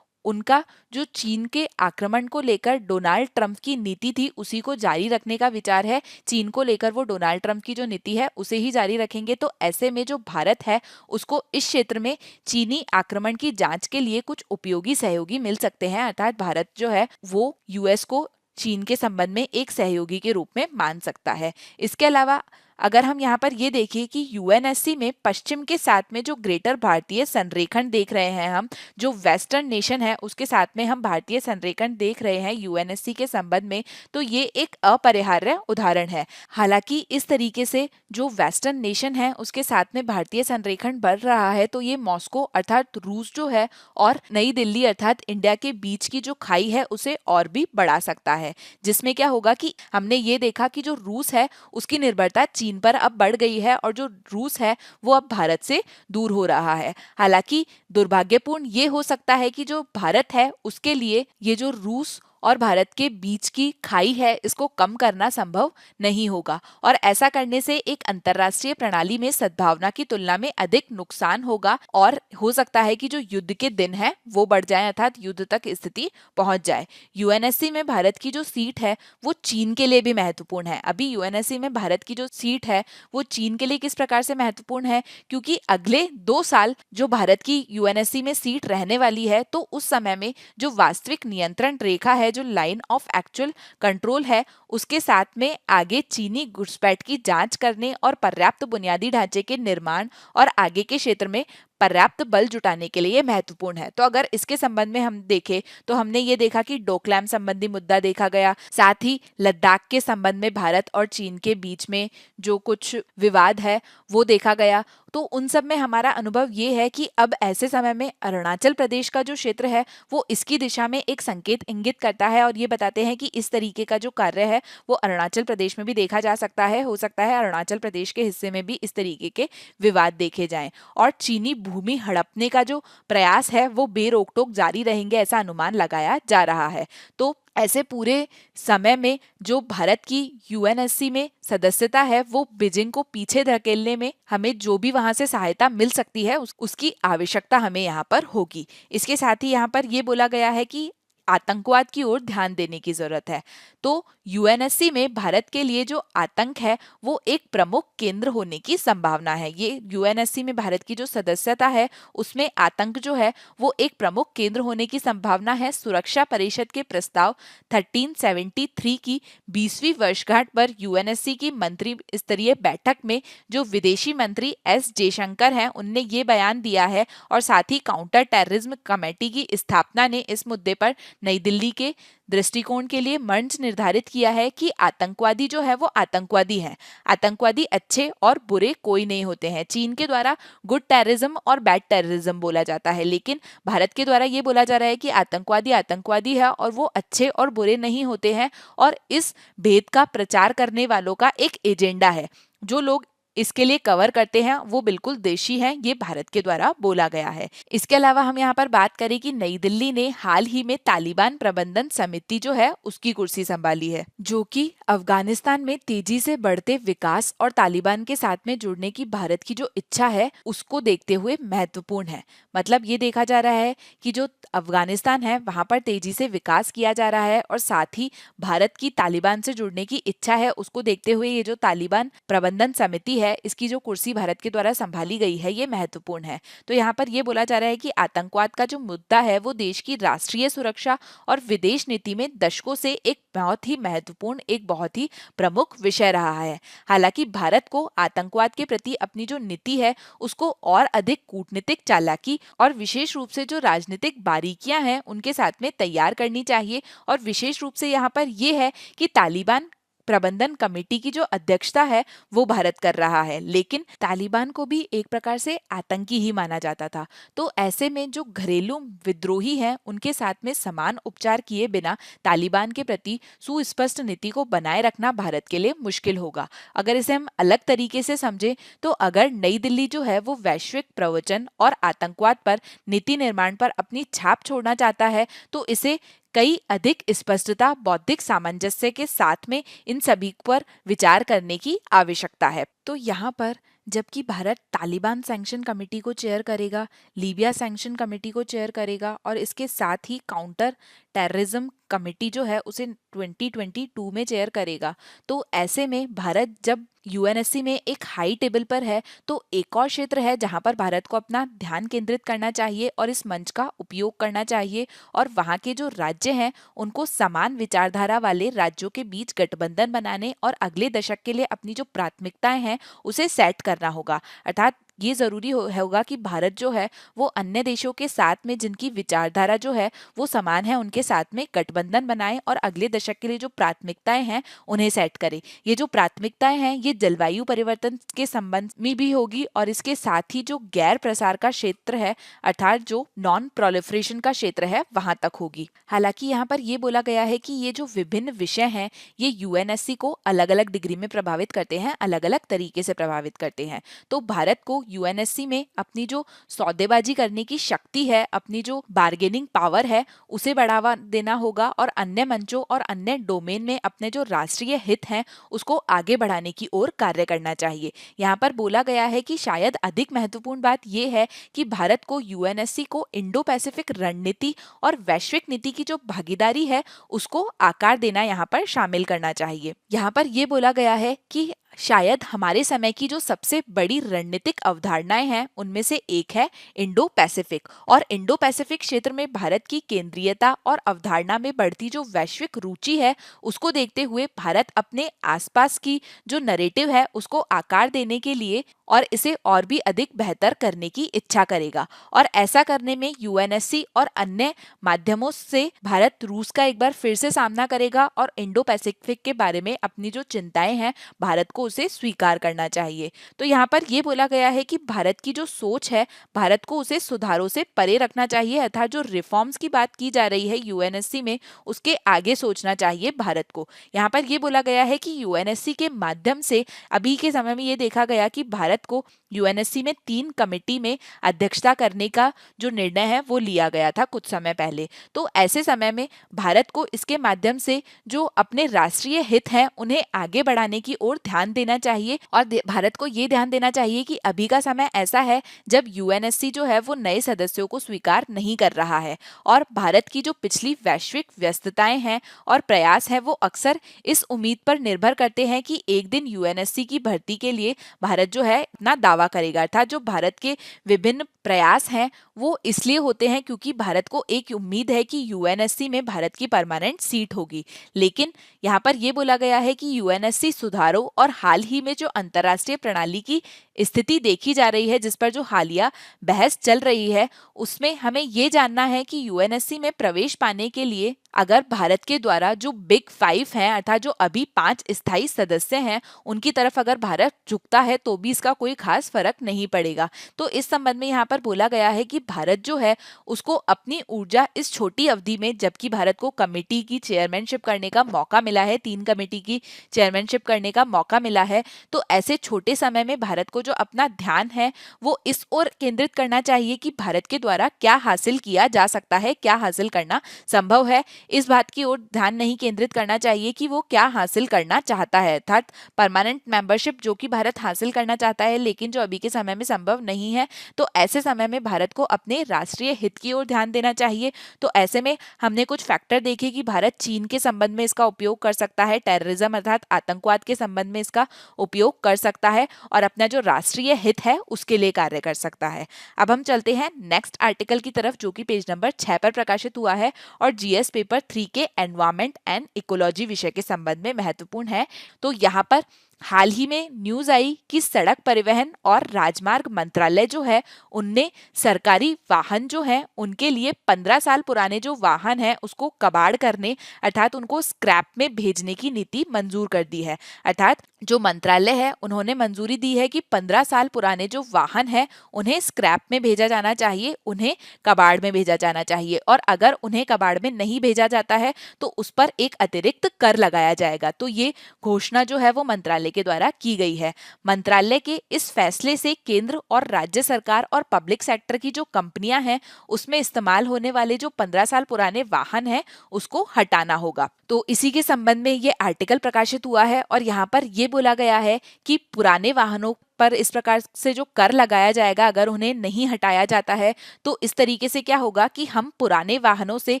उनका जो चीन के आक्रमण को लेकर डोनाल्ड ट्रंप की नीति थी उसी को जारी रखने का विचार है। चीन को लेकर वो डोनाल्ड ट्रंप की जो नीति है उसे ही जारी रखेंगे। तो ऐसे में जो भारत है उसको इस क्षेत्र में चीनी आक्रमण की जांच के लिए कुछ उपयोगी सहयोगी मिल सकते हैं। अर्थात भारत जो है वो यूएस को चीन के संबंध में एक सहयोगी के रूप में मान सकता है। इसके अलावा अगर हम यहाँ पर ये देखें कि यूएनएससी में पश्चिम के साथ में जो ग्रेटर भारतीय संरेखण देख रहे हैं, हम जो वेस्टर्न नेशन है उसके साथ में हम भारतीय संरेखण देख रहे हैं यूएनएससी के संबंध में, तो ये एक अपरिहार्य उदाहरण है। हालांकि इस तरीके से जो वेस्टर्न नेशन है उसके साथ में भारतीय संरेखण बढ़ रहा है, तो ये मॉस्को अर्थात रूस जो है और नई दिल्ली अर्थात इंडिया के बीच की जो खाई है उसे और भी बढ़ा सकता है, जिसमें क्या होगा कि हमने ये देखा कि जो रूस है उसकी निर्भरता चीन पर अब बढ़ गई है और जो रूस है वो अब भारत से दूर हो रहा है। हालांकि दुर्भाग्यपूर्ण ये हो सकता है कि जो भारत है उसके लिए ये जो रूस और भारत के बीच की खाई है इसको कम करना संभव नहीं होगा, और ऐसा करने से एक अंतर्राष्ट्रीय प्रणाली में सद्भावना की तुलना में अधिक नुकसान होगा, और हो सकता है कि जो युद्ध के दिन है वो बढ़ जाए अर्थात युद्ध तक स्थिति पहुंच जाए। यूएनएससी में भारत की जो सीट है वो चीन के लिए भी महत्वपूर्ण है। अभी यूएनएससी में भारत की जो सीट है वो चीन के लिए किस प्रकार से महत्वपूर्ण है, क्योंकि अगले 2 साल जो भारत की यूएनएससी में सीट रहने वाली है, तो उस समय में जो वास्तविक नियंत्रण रेखा है, जो लाइन ऑफ एक्चुअल कंट्रोल है, उसके साथ में आगे चीनी घुसपैठ की जांच करने और पर्याप्त बुनियादी ढांचे के निर्माण और आगे के क्षेत्र में पर्याप्त बल जुटाने के लिए महत्वपूर्ण है। तो अगर इसके संबंध में हम देखें तो हमने ये देखा कि डोकलाम संबंधी मुद्दा देखा गया, साथ ही लद्दाख के संबंध में भारत और चीन के बीच में जो कुछ विवाद है वो देखा गया। तो उन सब में हमारा अनुभव ये है कि अब ऐसे समय में अरुणाचल प्रदेश का जो क्षेत्र है वो इसकी दिशा में एक संकेत इंगित करता है, और ये बताते हैं कि इस तरीके का जो कार्य है वो अरुणाचल प्रदेश में भी देखा जा सकता है। हो सकता है अरुणाचल प्रदेश के हिस्से में भी इस तरीके के विवाद देखे जाएं, और चीनी भूमि हड़पने का जो प्रयास है वो बेरोक-टोक जारी रहेंगे, ऐसा अनुमान लगाया जा रहा है। तो ऐसे पूरे समय में जो भारत की यूएनएससी में सदस्यता है वो बीजिंग को पीछे धकेलने में हमें जो भी वहां से सहायता मिल सकती है उसकी आवश्यकता हमें यहाँ पर होगी। इसके साथ ही यहाँ पर ये बोला गया है कि आतंकवाद की ओर ध्यान देने की जरूरत है। तो यूएनएससी में भारत के लिए जो आतंक है वो एक प्रमुख केंद्र होने की संभावना है। ये यूएनएससी में भारत की जो सदस्यता है उसमें आतंक जो है वो एक प्रमुख केंद्र होने की संभावना है। सुरक्षा परिषद के प्रस्ताव 1373 की 20वीं वर्षगांठ पर यूएनएससी की मंत्री स्तरीय बैठक में जो विदेशी मंत्री एस जयशंकर हैं उनने ये बयान दिया है, और साथ ही काउंटर टेररिज्म कमेटी की स्थापना ने इस मुद्दे पर नई दिल्ली के दृष्टिकोण के लिए मंच निर्धारित किया है कि आतंकवादी जो है वो आतंकवादी हैं। आतंकवादी अच्छे और बुरे कोई नहीं होते हैं। चीन के द्वारा गुड टेररिज्म और बैड टेररिज्म बोला जाता है, लेकिन भारत के द्वारा ये बोला जा रहा है कि आतंकवादी आतंकवादी है और वो अच्छे और बुरे नहीं होते हैं, और इस भेद का प्रचार करने वालों का एक एजेंडा है। जो लोग इसके लिए कवर करते हैं वो बिल्कुल देशी हैं, ये भारत के द्वारा बोला गया है। इसके अलावा हम यहाँ पर बात करें कि नई दिल्ली ने हाल ही में तालिबान प्रबंधन समिति जो है उसकी कुर्सी संभाली है, जो कि अफगानिस्तान में तेजी से बढ़ते विकास और तालिबान के साथ में जुड़ने की भारत की जो इच्छा है उसको देखते हुए महत्वपूर्ण है। मतलब ये देखा जा रहा है कि जो अफगानिस्तान है वहां पर तेजी से विकास किया जा रहा है, और साथ ही भारत की तालिबान से जुड़ने की इच्छा है, उसको देखते हुए ये जो तालिबान प्रबंधन समिति है इसकी जो कुर्सी भारत के द्वारा संभाली गई है ये महत्वपूर्ण है। तो यहाँ पर ये बोला जा रहा है कि आतंकवाद का जो मुद्दा है वो देश की राष्ट्रीय सुरक्षा और विदेश नीति में दशकों से एक बहुत ही महत्वपूर्ण, एक बहुत ही प्रमुख विषय रहा है। हालांकि भारत को आतंकवाद के प्रति अपनी जो नीति है उसको और अधिक कूटनीतिक चालाकी और विशेष रूप से जो राजनीतिक बारीकियां हैं उनके साथ में तैयार करनी चाहिए, और विशेष रूप से यहाँ पर ये है कि तालिबान प्रबंधन कमेटी की जो अध्यक्षता है वो भारत कर रहा है, लेकिन तालिबान को भी एक प्रकार से आतंकी ही माना जाता था। तो ऐसे में जो घरेलू विद्रोही हैं उनके साथ में समान उपचार किए बिना तालिबान के प्रति सुस्पष्ट नीति को बनाए रखना भारत के लिए मुश्किल होगा। अगर इसे हम अलग तरीके से समझें तो अगर नई दिल्ली जो है वो वैश्विक प्रवचन और आतंकवाद पर नीति निर्माण पर अपनी छाप छोड़ना चाहता है तो इसे कई अधिक स्पष्टता, बौद्धिक सामंजस्य के साथ में इन सभी पर विचार करने की आवश्यकता है। तो यहाँ पर जबकि भारत तालिबान सैंक्शन कमेटी को चेयर करेगा, लीबिया सैंक्शन कमेटी को चेयर करेगा और इसके साथ ही काउंटर टेररिज्म कमेटी जो है उसे 2022 में चेयर करेगा। तो ऐसे में भारत जब यूएनएससी में एक हाई टेबल पर है, तो एक और क्षेत्र है जहां पर भारत को अपना ध्यान केंद्रित करना चाहिए और इस मंच का उपयोग करना चाहिए, और वहां के जो राज्य हैं उनको समान विचारधारा वाले राज्यों के बीच गठबंधन बनाने और अगले दशक के लिए अपनी जो प्राथमिकताएं हैं उसे सेट करना होगा। अर्थात ये जरूरी होगा कि भारत जो है वो अन्य देशों के साथ में जिनकी विचारधारा जो है वो समान है उनके साथ में गठबंधन बनाए और अगले दशक के लिए जो प्राथमिकताएं हैं उन्हें सेट करे। ये जो प्राथमिकताएं हैं ये जलवायु परिवर्तन के संबंध में भी होगी, और इसके साथ ही जो गैर प्रसार का क्षेत्र है अर्थात जो नॉन प्रोलिफरेशन का क्षेत्र है वहां तक होगी। हालांकि यहाँ पर ये बोला गया है कि ये जो विभिन्न विषय हैं ये यूएनएससी को अलग अलग डिग्री में प्रभावित करते हैं, अलग अलग तरीके से प्रभावित करते हैं। तो भारत को यूएनएससी में अपनी जो सौदेबाजी करने की शक्ति है, अपनी जो बार्गेनिंग पावर है उसे बढ़ावा देना होगा, और अन्य मंचों और अन्य डोमेन में अपने जो राष्ट्रीय हित हैं उसको आगे बढ़ाने की ओर कार्य करना चाहिए। यहाँ पर बोला गया है कि शायद अधिक महत्वपूर्ण बात यह है कि भारत को यूएनएससी को इंडो पैसिफिक रणनीति और वैश्विक नीति की जो भागीदारी है उसको आकार देना यहाँ पर शामिल करना चाहिए। यहाँ पर यह बोला गया है कि शायद हमारे समय की जो सबसे बड़ी रणनीतिक अवधारणाएं हैं उनमें से एक है इंडो पैसिफिक, और इंडो पैसिफिक क्षेत्र में भारत की केंद्रीयता और अवधारणा में बढ़ती जो वैश्विक रुचि है उसको देखते हुए भारत अपने आसपास की जो नैरेटिव है उसको आकार देने के लिए और इसे और भी अधिक बेहतर करने की इच्छा करेगा। और ऐसा करने में यूएनएससी और अन्य माध्यमों से भारत रूस का एक बार फिर से सामना करेगा, और इंडो पैसिफिक के बारे में अपनी जो चिंताएं हैं भारत को उसे स्वीकार करना चाहिए। तो यहाँ पर यह बोला गया है कि भारत की जो सोच है भारत को उसे सुधारों से परे रखना चाहिए, अर्थात जो रिफॉर्म्स की बात की जा रही है यूएनएससी में उसके आगे सोचना चाहिए भारत को। यहाँ पर यह बोला गया है कि यूएनएससी के माध्यम से अभी के समय में ये देखा गया कि भारत को यूएनएससी में 3 कमेटी में अध्यक्षता करने का जो निर्णय है वो लिया गया था कुछ समय पहले। तो ऐसे समय में भारत को इसके माध्यम से जो अपने राष्ट्रीय हित हैं उन्हें आगे बढ़ाने की ओर ध्यान देना चाहिए, और भारत को ये ध्यान देना चाहिए कि अभी का समय ऐसा है जब यूएनएससी जो है वो नए सदस्यों को स्वीकार नहीं कर रहा है, और भारत की जो पिछली वैश्विक व्यस्तताएं हैं और प्रयास है वो अक्सर इस उम्मीद पर निर्भर करते हैं कि एक दिन यूएनएससी की भर्ती के लिए भारत जो है अपना दावा करेगा। अर्थात जो भारत के विभिन्न प्रयास हैं वो इसलिए होते हैं क्योंकि भारत को एक उम्मीद है कि यूएनएससी में भारत की परमानेंट सीट होगी। लेकिन यहाँ पर यह बोला गया है कि यूएनएससी सुधारों और हाल ही में जो अंतर्राष्ट्रीय प्रणाली की स्थिति देखी जा रही है जिस पर जो हालिया बहस चल रही है उसमें हमें ये जानना है कि यूएनएससी में प्रवेश पाने के लिए अगर भारत के द्वारा जो बिग 5 हैं अर्थात जो अभी 5 स्थायी सदस्य हैं उनकी तरफ अगर भारत झुकता है तो भी इसका कोई खास फर्क नहीं पड़ेगा। तो इस संबंध में यहाँ पर बोला गया है कि भारत जो है उसको अपनी ऊर्जा इस छोटी अवधि में, जबकि भारत को कमेटी की चेयरमैनशिप करने का मौका मिला है, 3 कमेटी की चेयरमैनशिप करने का मौका मिला है, तो ऐसे छोटे समय में भारत को जो अपना ध्यान है वो इस ओर केंद्रित करना चाहिए कि भारत के द्वारा क्या हासिल किया जा सकता है, क्या हासिल करना संभव है। इस बात की ओर ध्यान नहीं केंद्रित करना चाहिए कि वो क्या हासिल करना चाहता है, अर्थात परमानेंट मेंबरशिप जो कि भारत हासिल करना चाहता है लेकिन जो अभी के समय में संभव नहीं है। तो ऐसे समय में भारत को अपने राष्ट्रीय हित की ओर ध्यान देना चाहिए। तो ऐसे में हमने कुछ फैक्टर देखे कि भारत चीन के संबंध में इसका उपयोग कर सकता है, टेररिज्म अर्थात आतंकवाद के संबंध में इसका उपयोग कर सकता है और अपना जो राष्ट्रीय हित है उसके लिए कार्य कर सकता है। अब हम चलते हैं नेक्स्ट आर्टिकल की तरफ जो कि पेज नंबर 6 पर प्रकाशित हुआ है और जीएस पेपर 3 के एनवायरमेंट एंड इकोलॉजी विषय के संबंध में महत्वपूर्ण है। तो यहाँ पर हाल ही में न्यूज आई कि सड़क परिवहन और राजमार्ग मंत्रालय जो है उनने सरकारी वाहन जो है उनके लिए 15 साल पुराने जो वाहन है उसको कबाड़ करने अर्थात उनको स्क्रैप में भेजने की नीति मंजूर कर दी है। अर्थात जो मंत्रालय है उन्होंने मंजूरी दी है कि 15 साल पुराने जो वाहन है उन्हें स्क्रैप में भेजा जाना चाहिए, उन्हें कबाड़ में भेजा जाना चाहिए, और अगर उन्हें कबाड़ में नहीं भेजा जाता है तो उस पर एक अतिरिक्त कर लगाया जाएगा। तो ये घोषणा जो है वो मंत्रालय के द्वारा की गई है। मंत्रालय के इस फैसले से केंद्र और राज्य सरकार और पब्लिक सेक्टर की जो कंपनियां हैं उसमें इस्तेमाल होने वाले जो 15 साल पुराने वाहन हैं उसको हटाना होगा। तो इसी के संबंध में ये आर्टिकल प्रकाशित हुआ है और यहाँ पर ये बोला गया है कि पुराने वाहनों पर इस प्रकार से जो कर लगाया जाएगा, अगर उन्हें नहीं हटाया जाता है तो इस तरीके से क्या होगा कि हम पुराने वाहनों से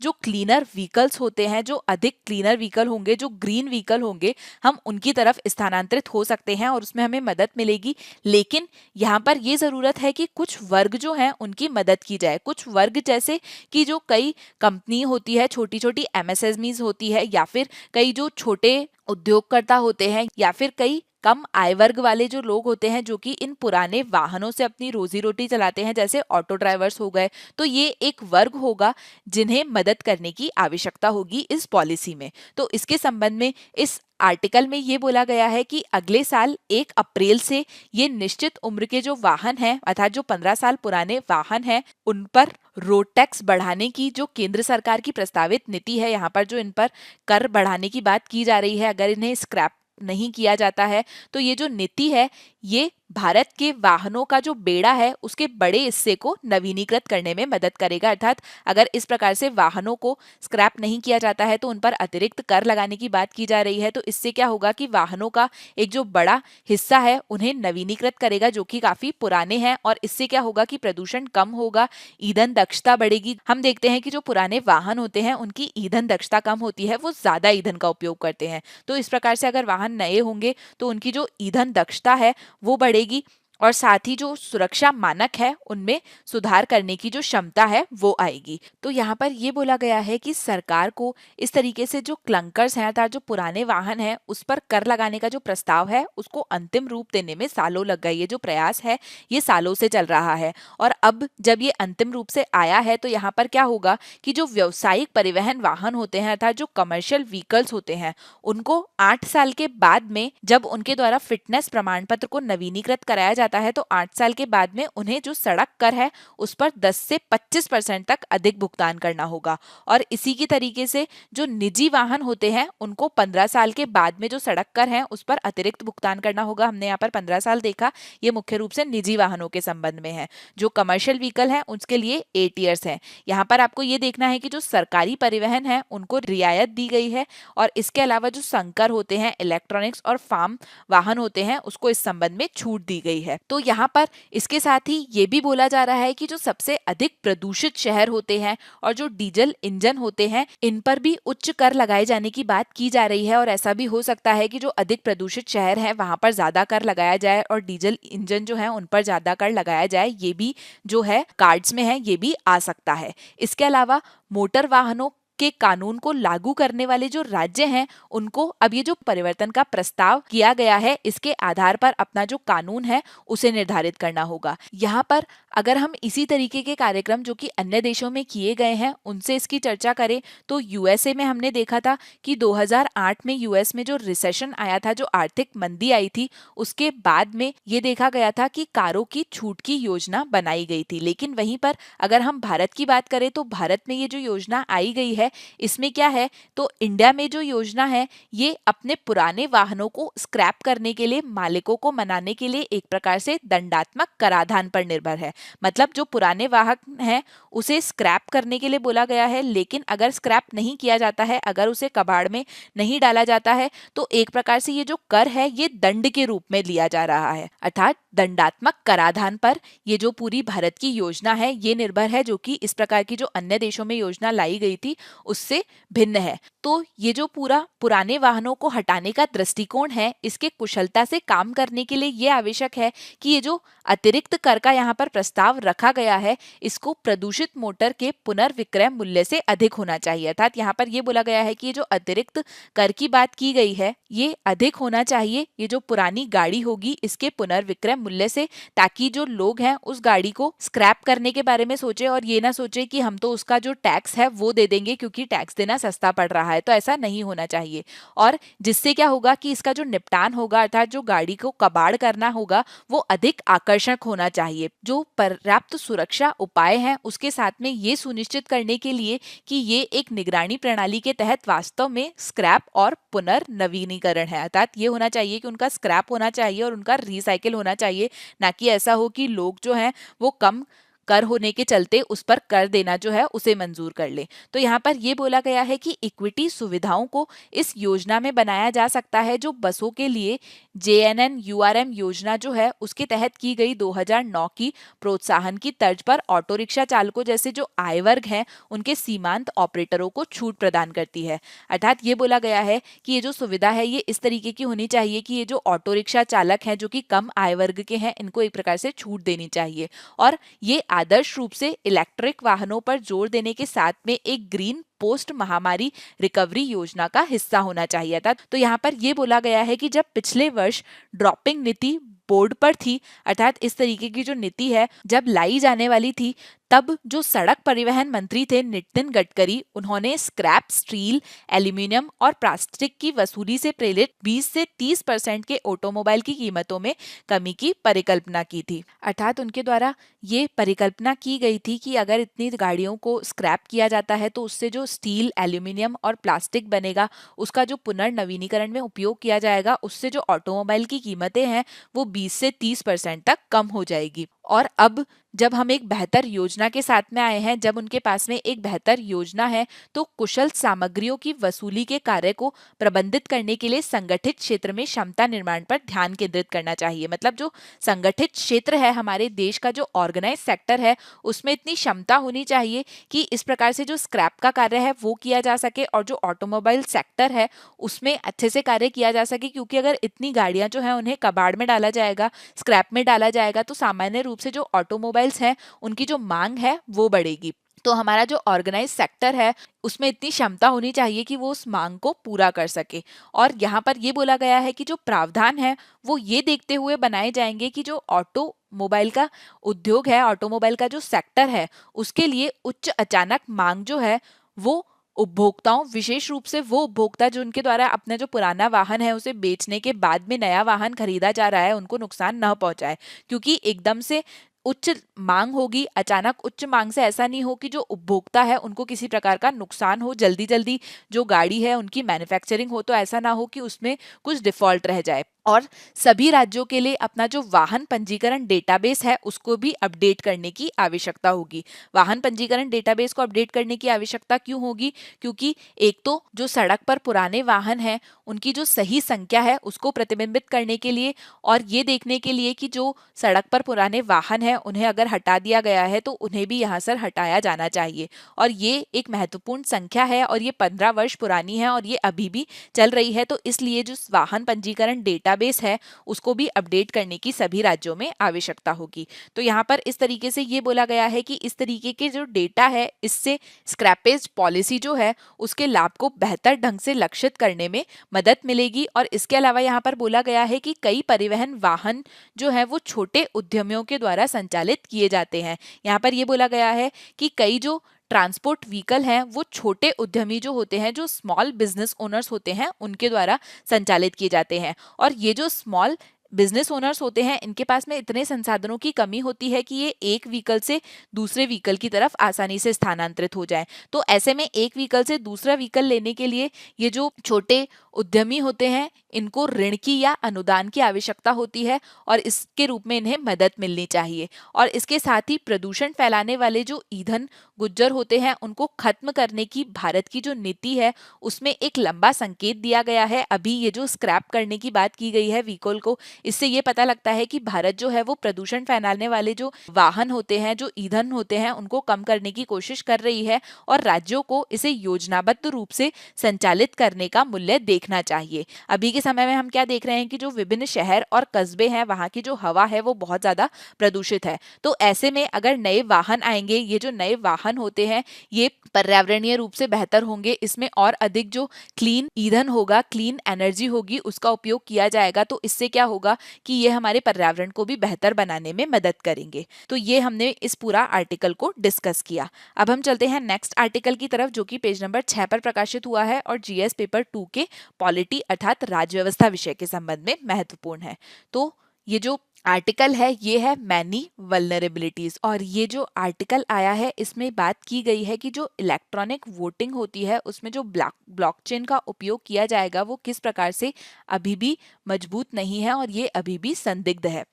जो क्लीनर व्हीकल्स होते हैं, जो अधिक क्लीनर व्हीकल होंगे, जो ग्रीन व्हीकल होंगे, हम उनकी तरफ स्थानांतरित हो सकते हैं और उसमें हमें मदद मिलेगी। लेकिन यहाँ पर ये ज़रूरत है कि कुछ वर्ग जो हैं उनकी मदद की जाए। कुछ वर्ग जैसे कि जो कई कंपनी होती है, छोटी छोटी एमएसएमईज होती है, या फिर कई जो छोटे उद्योगकर्ता होते हैं, या फिर कई कम आय वर्ग वाले जो लोग होते हैं जो कि इन पुराने वाहनों से अपनी रोजी रोटी चलाते हैं, जैसे ऑटो ड्राइवर्स हो गए। तो ये एक वर्ग होगा जिन्हें मदद करने की आवश्यकता होगी इस पॉलिसी में। तो इसके संबंध में इस आर्टिकल में ये बोला गया है कि अगले साल 1 अप्रैल से ये निश्चित उम्र के जो वाहन हैं, अर्थात जो 15 साल पुराने वाहन हैं, उन पर रोड टैक्स बढ़ाने की जो केंद्र सरकार की प्रस्तावित नीति है, यहाँ पर जो इन पर कर बढ़ाने की बात की जा रही है, अगर इन्हें स्क्रैप नहीं किया जाता है तो ये जो नीति है ये भारत के वाहनों का जो बेड़ा है उसके बड़े हिस्से को नवीनीकृत करने में मदद करेगा। अर्थात अगर इस प्रकार से वाहनों को स्क्रैप नहीं किया जाता है तो उन पर अतिरिक्त कर लगाने की बात की जा रही है, तो इससे क्या होगा कि वाहनों का एक जो बड़ा हिस्सा है उन्हें नवीनीकृत करेगा जो कि काफी पुराने हैं, और इससे क्या होगा कि प्रदूषण कम होगा, ईंधन दक्षता बढ़ेगी। हम देखते हैं कि जो पुराने वाहन होते हैं उनकी ईंधन दक्षता कम होती है, वो ज्यादा ईंधन का उपयोग करते हैं। तो इस प्रकार से अगर वाहन नए होंगे तो उनकी जो ईंधन दक्षता है वो बढ़ेगी, और साथ ही जो सुरक्षा मानक है उनमें सुधार करने की जो क्षमता है वो आएगी। तो यहाँ पर ये बोला गया है कि सरकार को इस तरीके से जो क्लंकर्स हैं, अर्थात जो पुराने वाहन हैं, उस पर कर लगाने का जो प्रस्ताव है उसको अंतिम रूप देने में सालों लग गए। ये जो प्रयास है ये सालों से चल रहा है, और अब जब ये अंतिम रूप से आया है तो यहाँ पर क्या होगा कि जो व्यावसायिक परिवहन वाहन होते हैं, अर्थात जो कमर्शियल व्हीकल्स होते हैं, उनको 8 साल के बाद में जब उनके द्वारा फिटनेस प्रमाण पत्र को नवीनीकृत कराया जाता है तो 8 साल के बाद में उन्हें जो सड़क कर है उस पर 10 से 25% तक अधिक भुगतान करना होगा। और इसी की तरीके से जो निजी वाहन होते हैं उनको 15 साल के बाद में जो सड़क कर है उस पर अतिरिक्त भुगतान करना होगा। हमने यहाँ पर 15 साल देखा, ये मुख्य रूप से निजी वाहनों के संबंध में है। जो कमर्शियल व्हीकल है उसके लिए 8 ईयर्स है। यहाँ पर आपको ये देखना है कि जो सरकारी परिवहन है उनको रियायत दी गई है, और इसके अलावा जो संकर होते हैं, इलेक्ट्रॉनिक्स और फार्म वाहन होते हैं, उसको इस संबंध में छूट दी गई है। तो यहाँ पर इसके साथ ही ये भी बोला जा रहा है कि जो सबसे अधिक प्रदूषित शहर होते हैं और जो डीजल इंजन होते हैं, इन पर भी उच्च कर लगाए जाने की बात की जा रही है। और ऐसा भी हो सकता है कि जो अधिक प्रदूषित शहर है वहां पर ज्यादा कर लगाया जाए और डीजल इंजन जो है उन पर ज्यादा कर लगाया जाए। ये भी जो है कार्ड्स में है, ये भी आ सकता है। इसके अलावा मोटर वाहनों के कानून को लागू करने वाले जो राज्य हैं उनको अब ये जो परिवर्तन का प्रस्ताव किया गया है इसके आधार पर अपना जो कानून है उसे निर्धारित करना होगा। यहाँ पर अगर हम इसी तरीके के कार्यक्रम जो कि अन्य देशों में किए गए हैं उनसे इसकी चर्चा करें तो यूएसए में हमने देखा था कि 2008 में यूएस में जो रिसेशन आया था, जो आर्थिक मंदी आई थी, उसके बाद में ये देखा गया था कि कारों की छूट की योजना बनाई गई थी। लेकिन वहीं पर अगर हम भारत की बात करें तो भारत में ये जो योजना आई गई है इसमें क्या है, तो इंडिया में जो योजना है ये अपने पुराने वाहनों को स्क्रैप करने के लिए मालिकों को मनाने के लिए एक प्रकार से दंडात्मक कराधान पर निर्भर है। मतलब जो पुराने वाहन हैं उसे स्क्रैप करने के लिए बोला गया है, लेकिन अगर स्क्रैप नहीं किया जाता है, अगर उसे कबाड़ में नहीं डाला जाता है तो एक प्रकार से ये जो कर है ये दंड के रूप में लिया जा रहा है। अर्थात दंडात्मक कराधान पर ये जो पूरी भारत की योजना है ये निर्भर है, जो कि इस प्रकार की जो अन्य देशों में योजना लाई गई थी उससे भिन्न है। तो ये जो पूरा पुराने वाहनों को हटाने का दृष्टिकोण है इसके कुशलता से काम करने के लिए ये आवश्यक है कि ये जो अतिरिक्त कर का यहाँ पर प्रस्ताव रखा गया है इसको प्रदूषित मोटर के पुनर्विक्रय मूल्य से अधिक होना चाहिए। अर्थात यहाँ पर ये बोला गया है कि ये जो अतिरिक्त कर की बात की गई है ये अधिक होना चाहिए ये जो पुरानी गाड़ी होगी इसके पुनर्विक्रय मूल्य से, ताकि जो लोग हैं उस गाड़ी को स्क्रैप करने के बारे में सोचे और ये ना सोचे कि हम तो उसका जो टैक्स है वो दे देंगे क्योंकि टैक्स देना सस्ता पड़ रहा है। तो ऐसा नहीं होना चाहिए, और जिससे क्या होगा कि इसका जो निपटान होगा, अर्थात जो गाड़ी को कबाड़ करना होगा, वो अधिक आकर्षक होना चाहिए। जो पर्याप्त सुरक्षा उपाय हैं उसके साथ में ये सुनिश्चित करने के लिए कि ये एक निगरानी प्रणाली के तहत वास्तव में स्क्रैप और पुनर्नवीनीकरण है। अर्थात ये होना चाहिए कि उनका स्क्रैप होना चाहिए और उनका रिसाइकिल होना चाहिए, ना कि ऐसा हो कि लोग जो हैं वो कम कर होने के चलते उस पर कर देना जो है उसे मंजूर कर ले। तो यहाँ पर ये बोला गया है कि इक्विटी सुविधाओं को इस योजना में बनाया जा सकता है जो बसों के लिए JNN-URM योजना जो है उसके तहत की गई 2009 की प्रोत्साहन की तर्ज पर ऑटो रिक्शा चालकों जैसे जो आय वर्ग हैं उनके सीमांत ऑपरेटरों को छूट प्रदान करती है। अर्थात ये बोला गया है कि ये जो सुविधा है ये इस तरीके की होनी चाहिए कि ये जो ऑटो रिक्शा चालक हैं जो कि कम आय वर्ग के हैं इनको एक प्रकार से छूट देनी चाहिए, और ये आदर्श रूप से इलेक्ट्रिक वाहनों पर जोर देने के साथ में एक ग्रीन पोस्ट महामारी रिकवरी योजना का हिस्सा होना चाहिए था। तो यहाँ पर यह बोला गया है कि जब पिछले वर्ष ड्रॉपिंग नीति बोर्ड पर थी, अर्थात इस तरीके की जो नीति है जब लाई जाने वाली थी, तब जो सड़क परिवहन मंत्री थे नितिन गडकरी, उन्होंने स्क्रैप स्टील, एल्यूमिनियम और प्लास्टिक की वसूली से प्रेरित 20 से 30% के ऑटोमोबाइल की कीमतों में कमी की परिकल्पना की थी। अर्थात उनके द्वारा ये परिकल्पना की गई थी कि अगर इतनी गाड़ियों को स्क्रैप किया जाता है तो उससे जो स्टील, एल्यूमिनियम और प्लास्टिक बनेगा उसका जो पुनर्नवीनीकरण में उपयोग किया जाएगा, उससे जो ऑटोमोबाइल की कीमतें हैं वो 20 से 30% तक कम हो जाएगी। और अब जब हम एक बेहतर योजना के साथ में आए हैं, जब उनके पास में एक बेहतर योजना है, तो कुशल सामग्रियों की वसूली के कार्य को प्रबंधित करने के लिए संगठित क्षेत्र में क्षमता निर्माण पर ध्यान केंद्रित करना चाहिए। मतलब जो संगठित क्षेत्र है, हमारे देश का जो ऑर्गेनाइज सेक्टर है, उसमें इतनी क्षमता होनी चाहिए कि इस प्रकार से जो स्क्रैप का कार्य है वो किया जा सके, और जो ऑटोमोबाइल सेक्टर है उसमें अच्छे से कार्य किया जा सके। क्योंकि अगर इतनी गाड़ियां जो है उन्हें कबाड़ में डाला जाएगा, स्क्रैप में डाला जाएगा, तो सामान्य रूप से जो ऑटोमोबाइल्स हैं उनकी जो मांग है वो बढ़ेगी। तो हमारा जो ऑर्गेनाइज सेक्टर है उसमें इतनी क्षमता होनी चाहिए कि वो उस मांग को पूरा कर सके। और यहाँ पर ये बोला गया है कि जो प्रावधान है वो ये देखते हुए बनाए जाएंगे कि जो ऑटोमोबाइल का उद्योग है, ऑटोमोबाइल का जो सेक्टर है, उसके लिए उच्च अचानक मांग जो है वो उपभोक्ताओं, विशेष रूप से वो उपभोक्ता जो उनके द्वारा अपना जो पुराना वाहन है उसे बेचने के बाद में नया वाहन खरीदा जा रहा है, उनको नुकसान न पहुंचाए। क्योंकि एकदम से उच्च मांग होगी, अचानक उच्च मांग से ऐसा नहीं हो कि जो उपभोक्ता है उनको किसी प्रकार का नुकसान हो, जल्दी जल्दी जो गाड़ी है उनकी मैन्युफैक्चरिंग हो तो ऐसा ना हो कि उसमें कुछ डिफॉल्ट रह जाए। और सभी राज्यों के लिए अपना जो वाहन पंजीकरण डेटाबेस है उसको भी अपडेट करने की आवश्यकता होगी। वाहन पंजीकरण डेटाबेस को अपडेट करने की आवश्यकता क्यों होगी? क्योंकि एक तो जो सड़क पर पुराने वाहन हैं उनकी जो सही संख्या है उसको प्रतिबिंबित करने के लिए, और ये देखने के लिए कि जो सड़क पर पुराने वाहन हैं उन्हें अगर हटा दिया गया है तो उन्हें भी यहाँ से हटाया जाना चाहिए। और ये एक महत्वपूर्ण संख्या है और ये 15 वर्ष पुरानी है और ये अभी भी चल रही है। तो इसलिए जो वाहन पंजीकरण डेटाबेस है उसको भी अपडेट करने की सभी राज्यों में आवश्यकता होगी। तो यहाँ पर इस तरीके से ये बोला गया है कि इस तरीके के जो डेटा है इससे स्क्रैपेज पॉलिसी जो है उसके लाभ को बेहतर ढंग से लक्षित करने में मदद मिलेगी। और इसके अलावा यहाँ पर बोला गया है कि कई परिवहन वाहन जो है वो छोटे उद्यमियों के द्वारा संचालित किए जाते हैं। यहाँ पर ये बोला गया है कि कई जो ट्रांसपोर्ट व्हीकल हैं वो छोटे उद्यमी जो होते हैं, जो स्मॉल बिजनेस ओनर्स होते हैं, उनके द्वारा संचालित किए जाते हैं। और ये जो स्मॉल बिजनेस ओनर्स होते हैं इनके पास में इतने संसाधनों की कमी होती है कि ये एक व्हीकल से दूसरे व्हीकल की तरफ आसानी से स्थानांतरित हो जाए। तो ऐसे में एक व्हीकल से दूसरा व्हीकल लेने के लिए ये जो छोटे उद्यमी होते हैं इनको ऋण की या अनुदान की आवश्यकता होती है और इसके रूप में इन्हें मदद मिलनी चाहिए। और इसके साथ ही प्रदूषण फैलाने वाले जो ईंधन गुज्जर होते हैं उनको खत्म करने की भारत की जो नीति है उसमें एक लंबा संकेत दिया गया है। अभी ये जो स्क्रैप करने की बात की गई है व्हीकल को, इससे ये पता लगता है कि भारत जो है वो प्रदूषण फैलाने वाले जो वाहन होते हैं, जो ईंधन होते हैं, उनको कम करने की कोशिश कर रही है और राज्यों को इसे योजनाबद्ध रूप से संचालित करने का मूल्य देखना चाहिए। अभी के समय में हम क्या देख रहे हैं कि जो विभिन्न शहर और कस्बे हैं वहाँ की जो हवा है वो बहुत ज्यादा प्रदूषित है। तो ऐसे में अगर नए वाहन आएंगे, ये जो नए वाहन होते हैं ये पर्यावरणीय रूप से बेहतर होंगे, इसमें और अधिक जो क्लीन ईंधन होगा, क्लीन एनर्जी होगी, उसका उपयोग किया जाएगा। तो इससे क्या होगा कि ये हमारे पर्यावरण को भी बेहतर बनाने में मदद करेंगे। तो ये हमने इस पूरा आर्टिकल को डिस्कस किया। अब हम चलते हैं नेक्स्ट आर्टिकल की तरफ जो कि पेज नंबर 6 पर प्रकाशित हुआ है और जीएस पेपर 2 के पॉलिटी अर्थात राज्य व्यवस्था विषय के संबंध में महत्वपूर्ण है। तो ये जो आर्टिकल है ये है मैनी वल्नरेबिलिटीज, और ये जो आर्टिकल आया है इसमें बात की गई है कि जो इलेक्ट्रॉनिक वोटिंग होती है उसमें जो ब्लॉकचेन का उपयोग किया जाएगा वो किस प्रकार से अभी भी मजबूत नहीं है और ये अभी भी संदिग्ध है।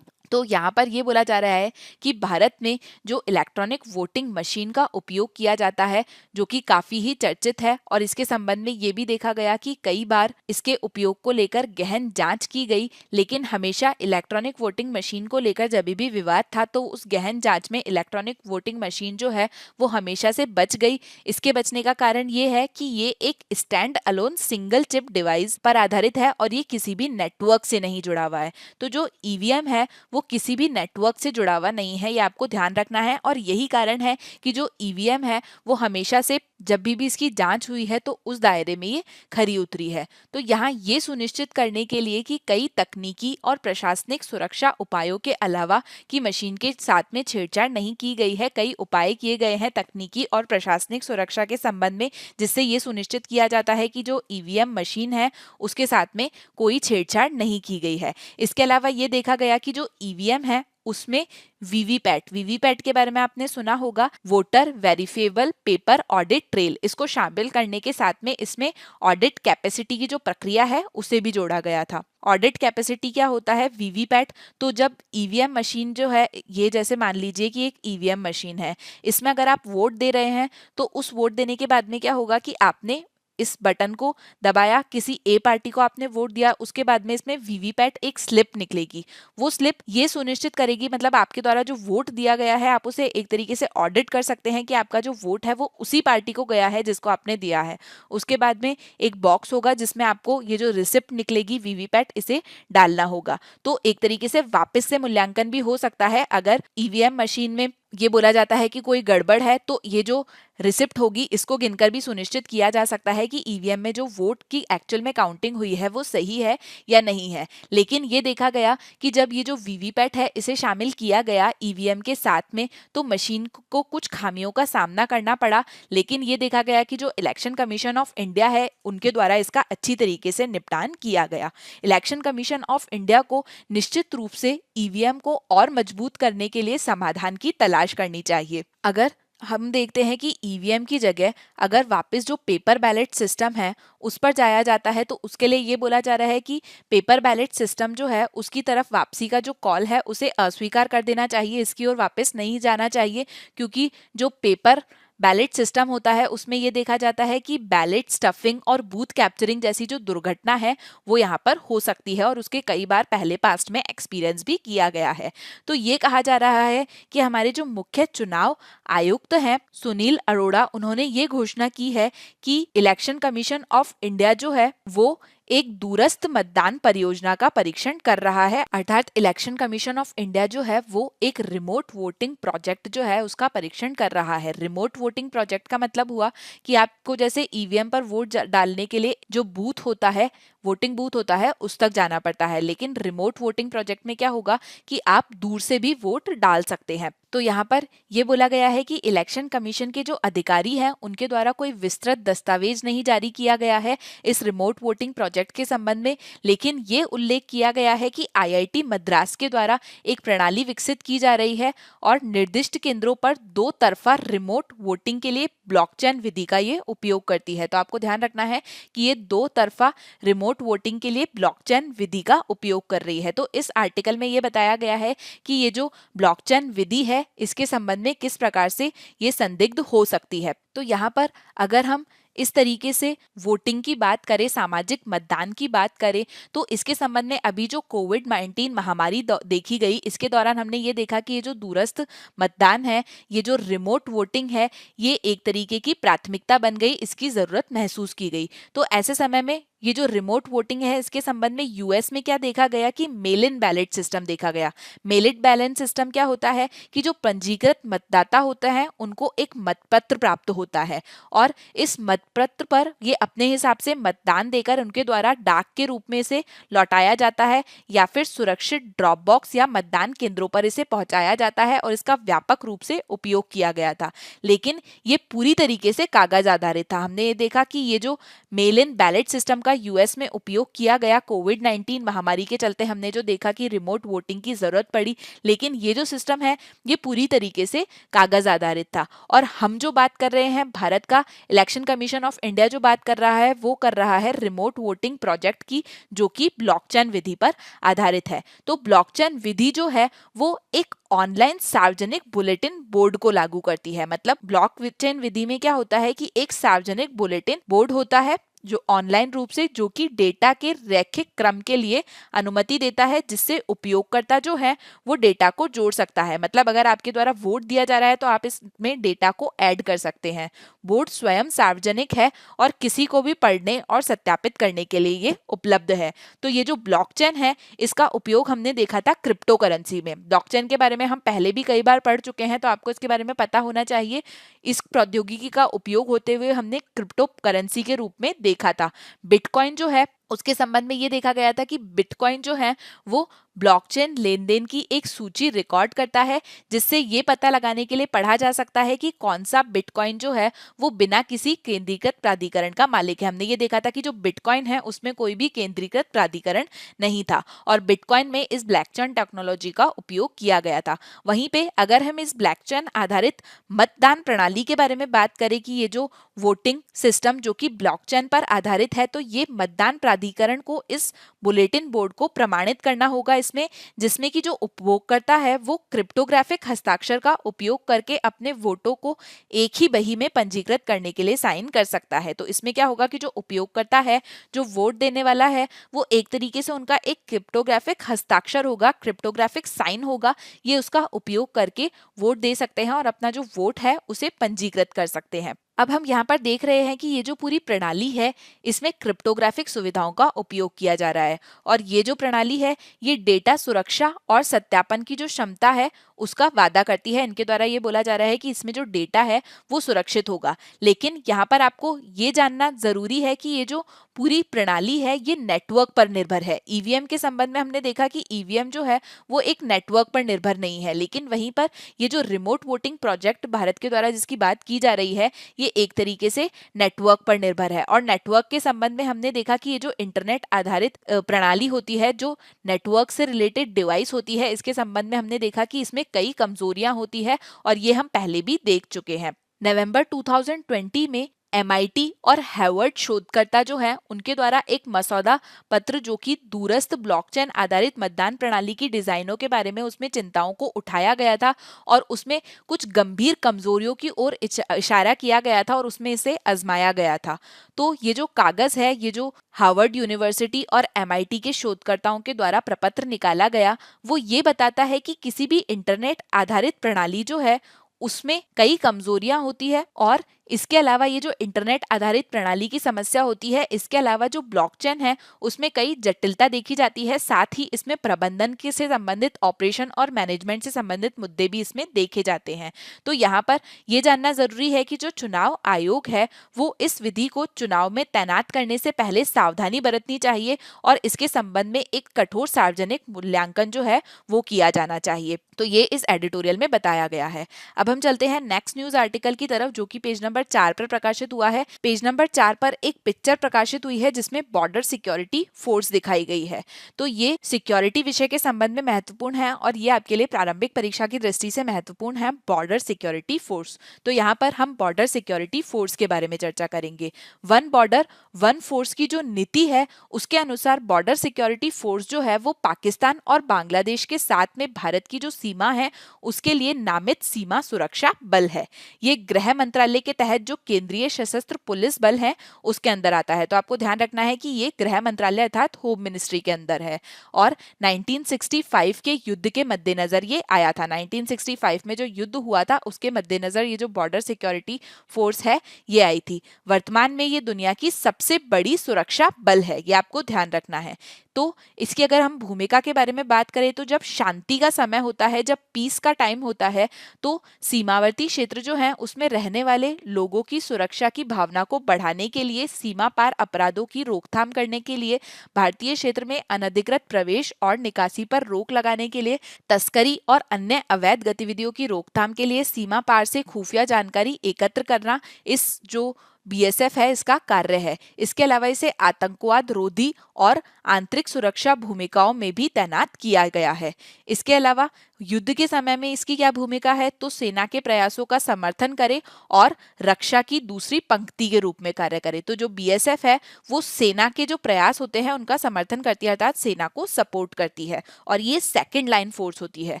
तो यहाँ पर ये बोला जा रहा है कि भारत में जो इलेक्ट्रॉनिक वोटिंग मशीन का उपयोग किया जाता है, जो कि काफ़ी ही चर्चित है, और इसके संबंध में ये भी देखा गया कि कई बार इसके उपयोग को लेकर गहन जांच की गई, लेकिन हमेशा इलेक्ट्रॉनिक वोटिंग मशीन को लेकर जब भी विवाद था तो उस गहन जांच में इलेक्ट्रॉनिक वोटिंग मशीन जो है वो हमेशा से बच गई। इसके बचने का कारण ये है कि ये एक stand alone single chip device पर आधारित है और ये किसी भी नेटवर्क से नहीं जुड़ा हुआ है। तो जो ईवीएम है वो किसी भी नेटवर्क से जुड़ा हुआ नहीं है, ये आपको ध्यान रखना है। और यही कारण है कि जो ईवीएम है वो हमेशा से जब भी इसकी जांच हुई है तो उस दायरे में ये खरी उतरी है। तो यहाँ ये सुनिश्चित करने के लिए कि कई तकनीकी और प्रशासनिक सुरक्षा उपायों के अलावा कि मशीन के साथ में छेड़छाड़ नहीं की गई है, कई उपाय किए गए हैं तकनीकी और प्रशासनिक सुरक्षा के संबंध में, जिससे ये सुनिश्चित किया जाता है कि जो ईवीएम मशीन है उसके साथ में कोई छेड़छाड़ नहीं की गई है। इसके अलावा ये देखा गया कि जो ईवीएम है उसमें वीवीपैट के बारे में आपने सुना होगा, voter verifiable paper audit trail, इसको शामिल करने के साथ में इसमें ऑडिट कैपेसिटी की जो प्रक्रिया है उसे भी जोड़ा गया था। ऑडिट कैपेसिटी क्या होता है? वीवीपैट। तो जब ईवीएम मशीन जो है, ये जैसे मान लीजिए कि एक ईवीएम मशीन है, इसमें अगर आप वोट दे रहे हैं तो उस वोट देने के बाद में क्या होगा कि आपने इस बटन को दबाया, किसी ए पार्टी को आपने वोट दिया, उसके बाद में इसमें वीवीपैट एक स्लिप निकलेगी। वो स्लिप ये सुनिश्चित करेगी, मतलब आपके द्वारा जो वोट दिया गया है आप उसे एक तरीके से ऑडिट कर सकते हैं कि आपका जो वोट है वो उसी पार्टी को गया है जिसको आपने दिया है। उसके बाद में एक बॉक्स होगा जिसमें आपको ये जो रिसिप्ट निकलेगी वीवीपैट, इसे डालना होगा। तो एक तरीके से वापस से मूल्यांकन भी हो सकता है। अगर ईवीएम मशीन में ये बोला जाता है कि कोई गड़बड़ है तो ये जो रिसिप्ट होगी इसको गिनकर भी सुनिश्चित किया जा सकता है कि ईवीएम में जो वोट की एक्चुअल में काउंटिंग हुई है वो सही है या नहीं है। लेकिन ये देखा गया कि जब ये जो वीवीपैट है इसे शामिल किया गया ईवीएम के साथ में तो मशीन को कुछ खामियों का सामना करना पड़ा। लेकिन ये देखा गया कि जो इलेक्शन कमीशन ऑफ इंडिया है उनके द्वारा इसका अच्छी तरीके से निपटान किया गया। इलेक्शन कमीशन ऑफ इंडिया को निश्चित रूप से ईवीएम को और मजबूत करने के लिए समाधान की तलाश करनी चाहिए। अगर हम देखते हैं कि ईवीएम की जगह अगर वापस जो पेपर बैलेट सिस्टम है उस पर जाया जाता है तो उसके लिए ये बोला जा रहा है कि पेपर बैलेट सिस्टम जो है उसकी तरफ वापसी का जो कॉल है उसे अस्वीकार कर देना चाहिए, इसकी ओर वापस नहीं जाना चाहिए। क्योंकि जो पेपर बैलेट सिस्टम होता है उसमें ये देखा जाता है कि बैलेट स्टफिंग और बूथ कैप्चरिंग जैसी जो दुर्घटना है वो यहाँ पर हो सकती है, और उसके कई बार पहले पास्ट में एक्सपीरियंस भी किया गया है। तो ये कहा जा रहा है कि हमारे जो मुख्य चुनाव आयुक्त हैं सुनील अरोड़ा, उन्होंने ये घोषणा की है कि इलेक्शन कमीशन ऑफ इंडिया जो है वो एक दूरस्थ मतदान परियोजना का परीक्षण कर रहा है। अर्थात इलेक्शन कमीशन ऑफ इंडिया जो है वो एक रिमोट वोटिंग प्रोजेक्ट जो है उसका परीक्षण कर रहा है। रिमोट वोटिंग प्रोजेक्ट का मतलब हुआ कि आपको जैसे ईवीएम पर वोट डालने के लिए जो बूथ होता है, वोटिंग बूथ होता है, उस तक जाना पड़ता है, लेकिन रिमोट वोटिंग प्रोजेक्ट में क्या होगा कि आप दूर से भी वोट डाल सकते हैं। तो यहाँ पर यह बोला गया है कि इलेक्शन कमीशन के जो अधिकारी हैं उनके द्वारा कोई विस्तृत दस्तावेज नहीं जारी किया गया है इस रिमोट वोटिंग प्रोजेक्ट के संबंध में, लेकिन ये उल्लेख किया गया है कि आईआईटी मद्रास के द्वारा एक प्रणाली विकसित की जा रही है और निर्दिष्ट केंद्रों पर दो तरफा रिमोट वोटिंग के लिए ब्लॉकचेन विधि का ये उपयोग करती है। तो आपको ध्यान रखना है कि ये दो तरफा रिमोट वोटिंग के लिए ब्लॉकचेन विधि का उपयोग कर रही है। तो इस आर्टिकल में ये बताया गया है कि ये जो ब्लॉकचेन विधि है इसके संबंध में किस प्रकार से ये संदिग्ध हो सकती है। तो यहाँ पर अगर हम इस तरीके से वोटिंग की बात करें, सामाजिक मतदान की बात करें, तो इसके संबंध में अभी जो कोविड-19 महामारी देखी गई, इसके दौरान हमने ये देखा कि ये जो दूरस्थ मतदान है, ये जो रिमोट वोटिंग है, ये एक तरीके की प्राथमिकता बन गई, इसकी जरूरत महसूस की गई। तो ऐसे समय में ये जो रिमोट वोटिंग है इसके संबंध में यूएस में क्या देखा गया कि मेल इन बैलेट सिस्टम देखा गया। मेल इन बैलेट सिस्टम क्या होता है कि जो पंजीकृत मतदाता होते हैं उनको एक मतपत्र प्राप्त होता है और इस मतपत्र पर ये अपने हिसाब से मतदान देकर उनके द्वारा डाक के रूप में इसे लौटाया जाता है या फिर सुरक्षित ड्रॉप बॉक्स या मतदान केंद्रों पर इसे पहुंचाया जाता है और इसका व्यापक रूप से उपयोग किया गया था। लेकिन ये पूरी तरीके से कागज आधारित था। हमने ये देखा कि ये जो मेल इन बैलेट सिस्टम का का यूएस में उपयोग किया गया कोविड-19 महामारी के चलते हमने जो देखा कि रिमोट वोटिंग की जरूरत पड़ी, लेकिन ये जो सिस्टम है ये पूरी तरीके से कागज आधारित था। और हम जो बात कर रहे हैं, भारत का इलेक्शन कमीशन ऑफ इंडिया जो बात कर रहा है वो कर रहा है रिमोट वोटिंग प्रोजेक्ट की, जो कि ब्लॉकचेन विधि पर आधारित है। तो ब्लॉकचेन विधि जो है वो एक ऑनलाइन सार्वजनिक बुलेटिन बोर्ड को लागू करती है। मतलब ब्लॉकचेन विधि में क्या होता है कि एक सार्वजनिक बुलेटिन बोर्ड होता है जो ऑनलाइन रूप से, जो कि डेटा के रैखिक क्रम के लिए अनुमति देता है, जिससे उपयोगकर्ता जो है वो डेटा को जोड़ सकता है। मतलब अगर आपके द्वारा वोट दिया जा रहा है तो आप इसमें डेटा को ऐड कर सकते हैं। बोर्ड स्वयं सार्वजनिक है और किसी को भी पढ़ने और सत्यापित करने के लिए ये उपलब्ध है। तो ये जो ब्लॉकचेन है इसका उपयोग हमने देखा था क्रिप्टो करेंसी में। ब्लॉकचेन के बारे में हम पहले भी कई बार पढ़ चुके हैं, तो आपको इसके बारे में पता होना चाहिए। इस प्रौद्योगिकी का उपयोग होते हुए हमने क्रिप्टो करेंसी के रूप में देखा था। बिटकॉइन जो है उसके संबंध में ये देखा गया था कि बिटकॉइन जो है वो ब्लॉकचेन लेन देन की एक सूची रिकॉर्ड करता है, जिससे ये पता लगाने के लिए पढ़ा जा सकता है कि कौन सा बिटकॉइन जो है वो बिना किसी केंद्रीकृत प्राधिकरण का मालिक है। हमने ये देखा था कि जो बिटकॉइन है उसमें कोई भी केंद्रीकृत प्राधिकरण नहीं था और बिटकॉइन में इस ब्लॉकचेन टेक्नोलॉजी का उपयोग किया गया था। वहीं पे अगर हम इस ब्लॉकचेन आधारित मतदान प्रणाली के बारे में बात करें कि ये जो वोटिंग सिस्टम जो कि ब्लॉकचेन पर आधारित है, तो ये मतदान प्राधिकरण को इस बुलेटिन बोर्ड को प्रमाणित करना होगा इसमें, जिसमें कि जो उपयोगकर्ता है वो क्रिप्टोग्राफिक हस्ताक्षर का उपयोग करके अपने वोटों को एक ही बही में पंजीकृत करने के लिए साइन कर सकता है। तो इसमें क्या होगा कि जो उपयोगकर्ता है, जो वोट देने वाला है, वो एक तरीके से उनका एक क्रिप्टोग्राफिक हस्ताक्षर होगा, क्रिप्टोग्राफिक साइन होगा, ये उसका उपयोग करके वोट दे सकते हैं और अपना जो वोट है उसे पंजीकृत कर सकते हैं। अब हम यहाँ पर देख रहे हैं कि ये जो पूरी प्रणाली है इसमें क्रिप्टोग्राफिक सुविधाओं का उपयोग किया जा रहा है और ये जो प्रणाली है ये डेटा सुरक्षा और सत्यापन की जो क्षमता है उसका वादा करती है। इनके द्वारा ये बोला जा रहा है कि इसमें जो डेटा है वो सुरक्षित होगा। लेकिन यहाँ पर आपको ये जानना जरूरी है कि ये जो पूरी प्रणाली है ये नेटवर्क पर निर्भर है। ईवीएम के संबंध में हमने देखा कि ईवीएम जो है वो एक नेटवर्क पर निर्भर नहीं है, लेकिन वहीं पर ये जो रिमोट वोटिंग प्रोजेक्ट भारत के द्वारा जिसकी बात की जा रही है ये एक तरीके से नेटवर्क पर निर्भर है। और नेटवर्क के संबंध में हमने देखा कि ये जो इंटरनेट आधारित प्रणाली होती है, जो नेटवर्क से रिलेटेड डिवाइस होती है, इसके संबंध में हमने देखा कि इसमें कई कमजोरियां होती है और ये हम पहले भी देख चुके हैं। नवंबर 2020 में MIT और हार्वर्ड शोधकर्ता जो है उनके द्वारा एक मसौदा पत्र जो कि दूरस्थ ब्लॉकचेन आधारित मतदान प्रणाली की डिजाइनों के बारे में उसमें चिंताओं को उठाया गया था और उसमें कुछ गंभीर कमजोरियों की ओर इशारा किया गया था और उसमें इसे आजमाया गया था। तो ये जो कागज है, ये जो हार्वर्ड यूनिवर्सिटी और MIT के शोधकर्ताओं के द्वारा प्रपत्र निकाला गया, वो ये बताता है कि किसी भी इंटरनेट आधारित प्रणाली जो है उसमें कई कमजोरियां होती है और इसके अलावा ये जो इंटरनेट आधारित प्रणाली की समस्या होती है, इसके अलावा जो ब्लॉकचेन है उसमें कई जटिलता देखी जाती है। साथ ही इसमें प्रबंधन के से संबंधित ऑपरेशन और मैनेजमेंट से संबंधित मुद्दे भी इसमें देखे जाते हैं। तो यहाँ पर ये जानना जरूरी है कि जो चुनाव आयोग है वो इस विधि को चुनाव में तैनात करने से पहले सावधानी बरतनी चाहिए और इसके संबंध में एक कठोर सार्वजनिक मूल्यांकन जो है वो किया जाना चाहिए। तो ये इस एडिटोरियल में बताया गया है। अब हम चलते हैं नेक्स्ट न्यूज आर्टिकल की तरफ, जो कि पेज नंबर 4 पर प्रकाशित हुआ है। पेज नंबर 4 पर एक पिक्चर प्रकाशित हुई है जिसमें बॉर्डर सिक्योरिटी फोर्स दिखाई गई है। तो ये सिक्योरिटी विषय के संबंध में महत्वपूर्ण है और ये आपके लिए प्रारंभिक परीक्षा की दृष्टि से महत्वपूर्ण है, बॉर्डर सिक्योरिटी फोर्स। तो यहाँ पर हम बॉर्डर सिक्योरिटी फोर्स के बारे में चर्चा करेंगे। वन बॉर्डर वन फोर्स की जो नीति है उसके अनुसार बॉर्डर सिक्योरिटी फोर्स जो है वो पाकिस्तान और बांग्लादेश के साथ में भारत की जो सीमा है उसके लिए नामित सीमा सुरक्षा बल है। ये गृह मंत्रालय के तहत जो केंद्रीय सशस्त्र पुलिस बल है उसके अंदर आता है। तो आपको ध्यान रखना है कि ये गृह मंत्रालय अर्थात होम मिनिस्ट्री के अंदर है और 1965 के युद्ध के मद्देनजर ये आया था। 1965 में जो युद्ध हुआ था उसके मद्देनजर ये जो बॉर्डर सिक्योरिटी फोर्स है ये आई थी। वर्तमान में ये दुनिया की सबसे बड़ी सुरक्षा बल है, ये आपको ध्यान रखना है। तो इसकी अगर हम भूमिका के बारे में बात करें तो जब शांति का समय होता है, जब पीस का टाइम होता है, तो सीमावर्ती क्षेत्र जो है उसमें रहने वाले लोगों की सुरक्षा की भावना को बढ़ाने के लिए, सीमा पार अपराधों की रोकथाम करने के लिए, भारतीय क्षेत्र में अनधिकृत प्रवेश और निकासी पर रोक लगाने के लिए, तस्करी और अन्य अवैध गतिविधियों की रोकथाम के लिए सीमा पार से खुफिया जानकारी एकत्र करना, इस जो बीएसएफ है इसका कार्य है। इसके अलावा इसे आतंकवाद रोधी और आंतरिक सुरक्षा भूमिकाओं में भी तैनात किया गया है। इसके अलावा युद्ध के समय में इसकी क्या भूमिका है, तो सेना के प्रयासों का समर्थन करे और रक्षा की दूसरी पंक्ति के रूप में कार्य करे। तो जो बीएसएफ है वो सेना के जो प्रयास होते हैं उनका समर्थन करती है, अर्थात सेना को सपोर्ट करती है, और ये सेकंड लाइन फोर्स होती है।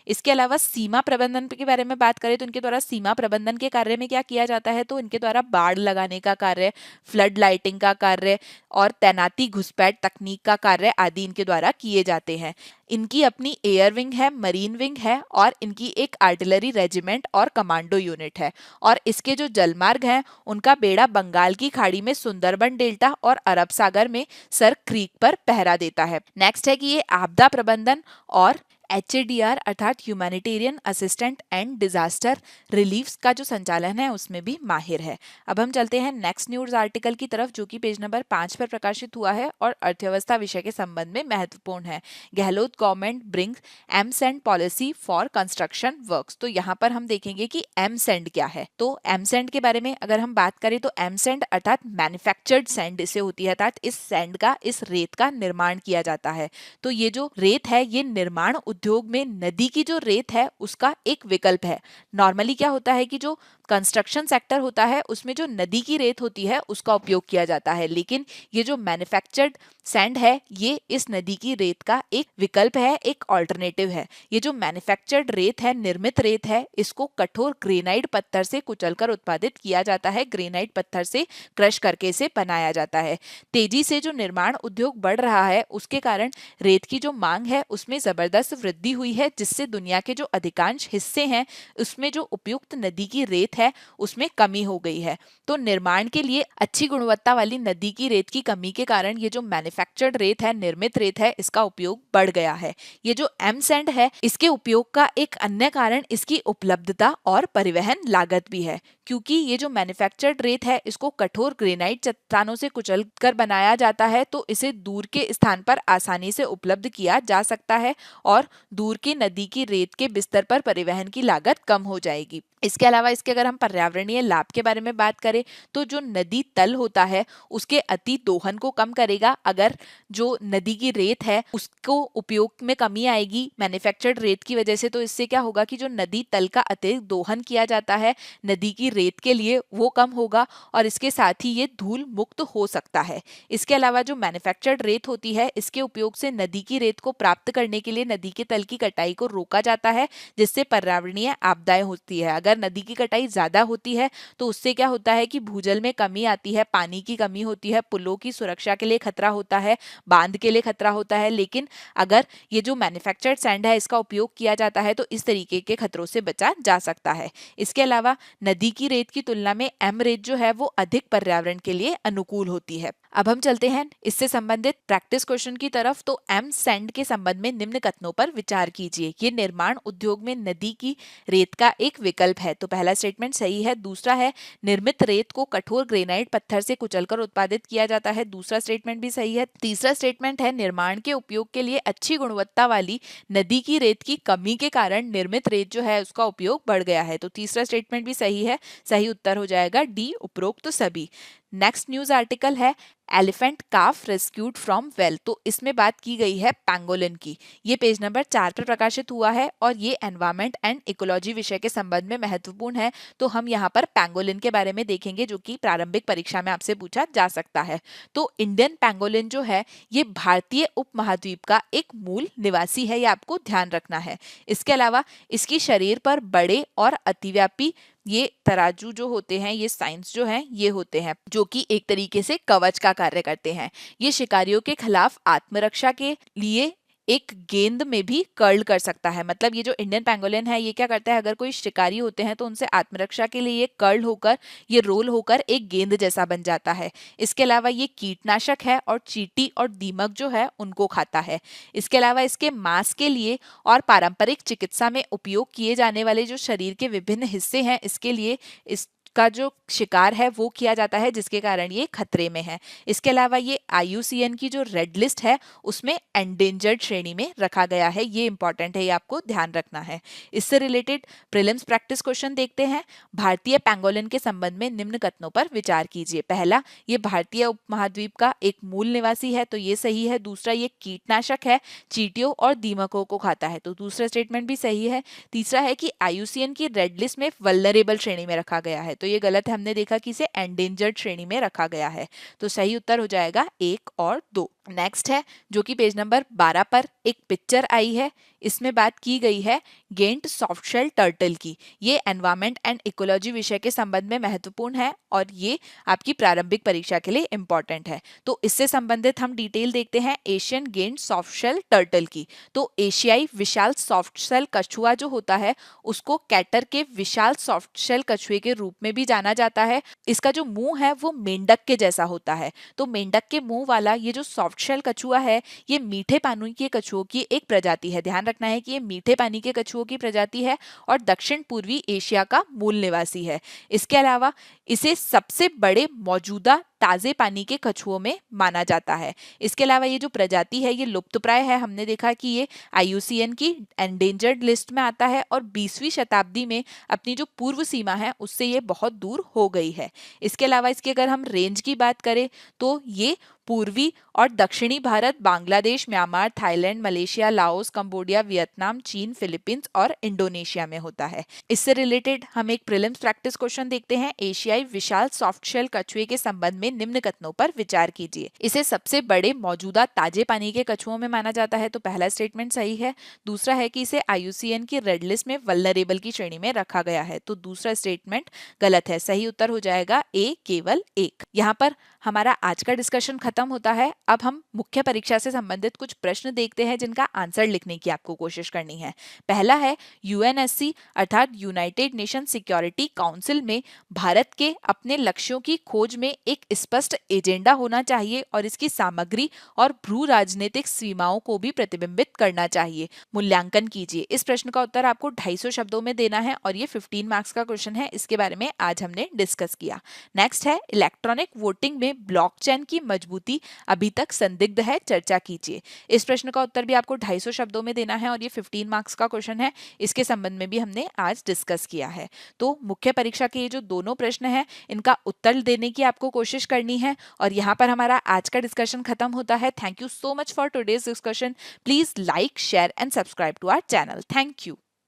इसके अलावा सीमा प्रबंधन के बारे में बात करें तो इनके द्वारा सीमा प्रबंधन के कार्य में क्या किया जाता है, तो इनके द्वारा बाड़ लगाने का कार्य, फ्लड लाइटिंग का कार्य और तैनाती घुसपैठ तकनीक का कार्य आदि इनके द्वारा किए जाते हैं। इनकी अपनी एयर विंग है, मरीन विंग है और इनकी एक आर्टिलरी रेजिमेंट और कमांडो यूनिट है। और इसके जो जलमार्ग हैं उनका बेड़ा बंगाल की खाड़ी में सुंदरबन डेल्टा और अरब सागर में सर क्रीक पर पहरा देता है। नेक्स्ट है कि ये आपदा प्रबंधन और HADR अर्थात humanitarian assistant and disaster relief का जो संचालन है उसमें भी माहिर है। अब हम चलते हैं नेक्स्ट न्यूज आर्टिकल की तरफ, जो कि पेज नंबर 5 पर प्रकाशित हुआ है और अर्थव्यवस्था विषय के संबंध में महत्वपूर्ण है। Gehlot government brings M sand policy for construction works. तो यहाँ पर हम देखेंगे कि एमसेंड क्या है। तो एमसेंड के बारे में अगर हम बात करें तो एमसेंड अर्थात मैन्युफैक्चर्ड सैंड इसे होती है, अर्थात इस सैंड का, इस रेत का निर्माण किया जाता है। तो ये जो रेत है ये निर्माण उद्योग में नदी की जो रेत है उसका एक विकल्प है। नॉर्मली क्या होता है कि जो कंस्ट्रक्शन सेक्टर होता है उसमें जो नदी की रेत होती है उसका उपयोग किया जाता है, लेकिन ये जो मैन्युफैक्चर्ड सैंड है ये इस नदी की रेत का एक विकल्प है, एक ऑल्टरनेटिव है। ये जो मैन्युफैक्चर्ड रेत है, निर्मित रेत है, इसको कठोर ग्रेनाइट पत्थर से कुचलकर उत्पादित किया जाता है। ग्रेनाइट पत्थर से क्रश करके इसे बनाया जाता है। तेजी से जो निर्माण उद्योग बढ़ रहा है उसके कारण रेत की जो मांग है उसमें जबरदस्त वृद्धि हुई है, जिससे दुनिया के जो अधिकांश हिस्से हैं उसमें जो उपयुक्त नदी की रेत है उसमें कमी हो गई है। तो निर्माण के लिए अच्छी गुणवत्ता वाली नदी की रेत की कमी के कारण ये जो मैन्युफैक्चर्ड रेत है, निर्मित रेत है, इसका उपयोग बढ़ गया है। ये जो एम सैंड है इसके उपयोग का एक अन्य कारण इसकी उपलब्धता और परिवहन लागत भी है, क्योंकि ये जो मैन्युफैक्चर्ड रेत है इसको कठोर ग्रेनाइट चट्टानों से कुचल कर बनाया जाता है, तो इसे दूर के स्थान पर आसानी से उपलब्ध किया जा सकता है और दूर की नदी की रेत के बिस्तर पर परिवहन की लागत कम हो जाएगी। इसके अलावा इसके अगर हम पर्यावरणीय लाभ के बारे में बात करें तो जो नदी तल होता है उसके अति दोहन को कम करेगा। अगर जो नदी की रेत है उसको उपयोग में कमी आएगी मैन्युफैक्चर्ड रेत की वजह से, तो इससे क्या होगा कि जो नदी तल का अतिरिक्त दोहन किया जाता है नदी की रेत के लिए वो कम होगा और इसके साथ ही ये धूल मुक्त हो सकता है। इसके अलावा जो मैन्युफैक्चर्ड रेत होती है इसके उपयोग से नदी की रेत को प्राप्त करने के लिए नदी के तल की कटाई को रोका जाता है, जिससे पर्यावरणीय आपदाएं होती है। अगर नदी की कटाई ज्यादा होती है तो उससे क्या होता है कि भूजल में कमी आती है, पानी की कमी होती है, पुलों की सुरक्षा के लिए खतरा होता है, बांध के लिए खतरा होता है। लेकिन अगर ये जो मैन्युफैक्चर्ड सैंड है इसका उपयोग किया जाता है तो इस तरीके के खतरों से बचा जा सकता है। इसके अलावा नदी की रेत की तुलना में एम रेत जो है वो अधिक पर्यावरण के लिए अनुकूल होती है। अब हम चलते हैं इससे संबंधित प्रैक्टिस क्वेश्चन की तरफ। तो एम सैंड के संबंध में निम्न कथनों पर विचार कीजिए। ये निर्माण उद्योग में नदी की रेत का एक विकल्प है। तो पहला स्टेटमेंट सही है। दूसरा है निर्मित रेत को कठोर ग्रेनाइट पत्थर से कुचलकर उत्पादित किया जाता है। दूसरा स्टेटमेंट भी सही है। तीसरा स्टेटमेंट है निर्माण के उपयोग के लिए अच्छी गुणवत्ता वाली नदी की रेत की कमी के कारण निर्मित रेत जो है उसका उपयोग बढ़ गया है। तो तीसरा स्टेटमेंट भी सही है। सही उत्तर हो जाएगा डी, उपरोक्त तो सभी। नेक्स्ट न्यूज आर्टिकल है elephant calf rescued from well. तो इसमें बात की गई है पैंगोलिन की। ये पेज नंबर 4 पर प्रकाशित हुआ है और ये एनवायरमेंट एंड इकोलॉजी विषय के संबंध में महत्वपूर्ण है। तो हम यहाँ पर पैंगोलिन के बारे में देखेंगे जो कि प्रारंभिक परीक्षा में आपसे पूछा जा सकता है। तो इंडियन पैंगोलिन जो है ये भारतीय उपमहाद्वीप का एक मूल निवासी है, ये आपको ध्यान रखना है। इसके अलावा इसकी शरीर पर बड़े और अतिव्यापी ये तराजू जो होते हैं, ये साइंस जो हैं ये होते हैं जो कि एक तरीके से कवच का कार्य करते हैं। ये शिकारियों के खिलाफ आत्मरक्षा के लिए एक गेंद में भी कर्ल कर सकता है। मतलब ये जो इंडियन पैंगोलिन है ये क्या करता है, अगर कोई शिकारी होते हैं तो उनसे आत्मरक्षा के लिए ये कर्ल होकर, ये रोल होकर एक गेंद जैसा बन जाता है। इसके अलावा ये कीटनाशक है और चींटी और दीमक जो है उनको खाता है। इसके अलावा इसके मांस के लिए और पारंपरिक चिकित्सा में उपयोग किए जाने वाले जो शरीर के विभिन्न हिस्से हैं इसके लिए इस उसका जो शिकार है वो किया जाता है, जिसके कारण ये खतरे में है। इसके अलावा ये IUCN की जो रेड लिस्ट है उसमें एंडेंजर्ड श्रेणी में रखा गया है। ये इंपॉर्टेंट है, ये आपको ध्यान रखना है। इससे रिलेटेड प्रीलिम्स प्रैक्टिस क्वेश्चन देखते हैं। भारतीय पैंगोलिन के संबंध में निम्न कथनों पर विचार कीजिए। पहला, ये भारतीय उपमहाद्वीप का एक मूल निवासी है, तो ये सही है। दूसरा, ये कीटनाशक है, चींटियों और दीमकों को खाता है, तो दूसरा स्टेटमेंट भी सही है। तीसरा है कि IUCN की रेड लिस्ट में वल्नरेबल श्रेणी में रखा गया है, तो ये गलत है। हमने देखा कि इसे एंडेंजर्ड श्रेणी में रखा गया है, तो सही उत्तर हो जाएगा 1 और 2। नेक्स्ट है, जो कि पेज नंबर 12 पर एक पिक्चर आई है। इसमें बात की गई है गेंट सॉफ्टशेल टर्टल की। ये एनवायरमेंट एंड इकोलॉजी विषय के संबंध में महत्वपूर्ण है और ये आपकी प्रारंभिक परीक्षा के लिए इंपॉर्टेंट है। तो इससे संबंधित हम डिटेल देखते हैं एशियन गेंट सॉफ्टशेल टर्टल की। तो एशियाई विशाल सॉफ्टशेल कछुआ जो होता है उसको कैटर के विशाल सॉफ्टशेल कछुए के रूप में भी जाना जाता है। इसका जो मुंह है वो मेंढक के जैसा होता है, तो मेंढक के मुंह वाला ये जो सॉफ्टशेल कछुआ है ये मीठे पानी के कछुओं की एक प्रजाति है। ध्यान रखना है कि ये मीठे पानी के कछुओं की प्रजाति है और दक्षिण पूर्वी एशिया का मूल निवासी है। इसके अलावा इसे सबसे बड़े मौजूदा ताजे पानी के कछुओं में माना जाता है। इसके अलावा ये जो प्रजाति है ये लुप्तप्राय है। हमने देखा कि ये IUCN की एंडेंजर्ड लिस्ट में आता है और 20वीं शताब्दी में अपनी जो पूर्व सीमा है उससे ये बहुत दूर हो गई है। इसके अलावा इसकी अगर हम रेंज की बात करें तो ये पूर्वी और दक्षिणी Bharat, Bangladesh, Myanmar, Thailand, Malaysia, Laos, Cambodia, Vietnam, चीन, फिलीपींस और इंडोनेशिया में होता है। इससे रिलेटेड हम एक प्रीलिम्स प्रैक्टिस क्वेश्चन देखते हैं। एशियाई विशाल सॉफ्टशेल कछुए के संबंध में निम्न कथनों पर विचार कीजिए। इसे सबसे बड़े मौजूदा ताजे पानी के कछुओं में माना जाता है, तो पहला स्टेटमेंट सही है। दूसरा है कि इसे IUCN की रेड लिस्ट में वल्नरेबल की श्रेणी में रखा गया है, तो दूसरा स्टेटमेंट गलत है। सही उत्तर हो जाएगा ए, केवल 1। यहाँ पर हमारा आज का डिस्कशन खत्म होता है। अब हम मुख्य परीक्षा से संबंधित कुछ प्रश्न देखते हैं जिनका आंसर लिखने की आपको कोशिश करनी है। पहला है, UNSC अर्थात यूनाइटेड नेशन सिक्योरिटी काउंसिल में भारत के अपने लक्ष्यों की खोज में एक स्पष्ट एजेंडा होना चाहिए और इसकी सामग्री और भू राजनीतिक सीमाओं को भी प्रतिबिंबित करना चाहिए। मूल्यांकन कीजिए। इस प्रश्न का उत्तर आपको 250 शब्दों में देना है और ये 15 मार्क्स का क्वेश्चन है। इसके बारे में आज हमने डिस्कस किया। नेक्स्ट है, इलेक्ट्रॉनिक वोटिंग में ब्लॉकचेन की मजबूती अभी तक संदिग्ध है, चर्चा कीजिए। इस प्रश्न का उत्तर भी आपको 250 शब्दों में देना है और ये 15 मार्क्स का क्वेश्चन है। इसके संबंध में भी हमने आज डिस्कस किया है। तो मुख्य परीक्षा के ये जो दोनों प्रश्न हैं इनका उत्तर देने की आपको कोशिश करनी है और यहाँ पर हमारा आज का डिस्कशन खत्म होता है। Thank you so much for today's discussion. Please like, share and subscribe to our channel. Thank you.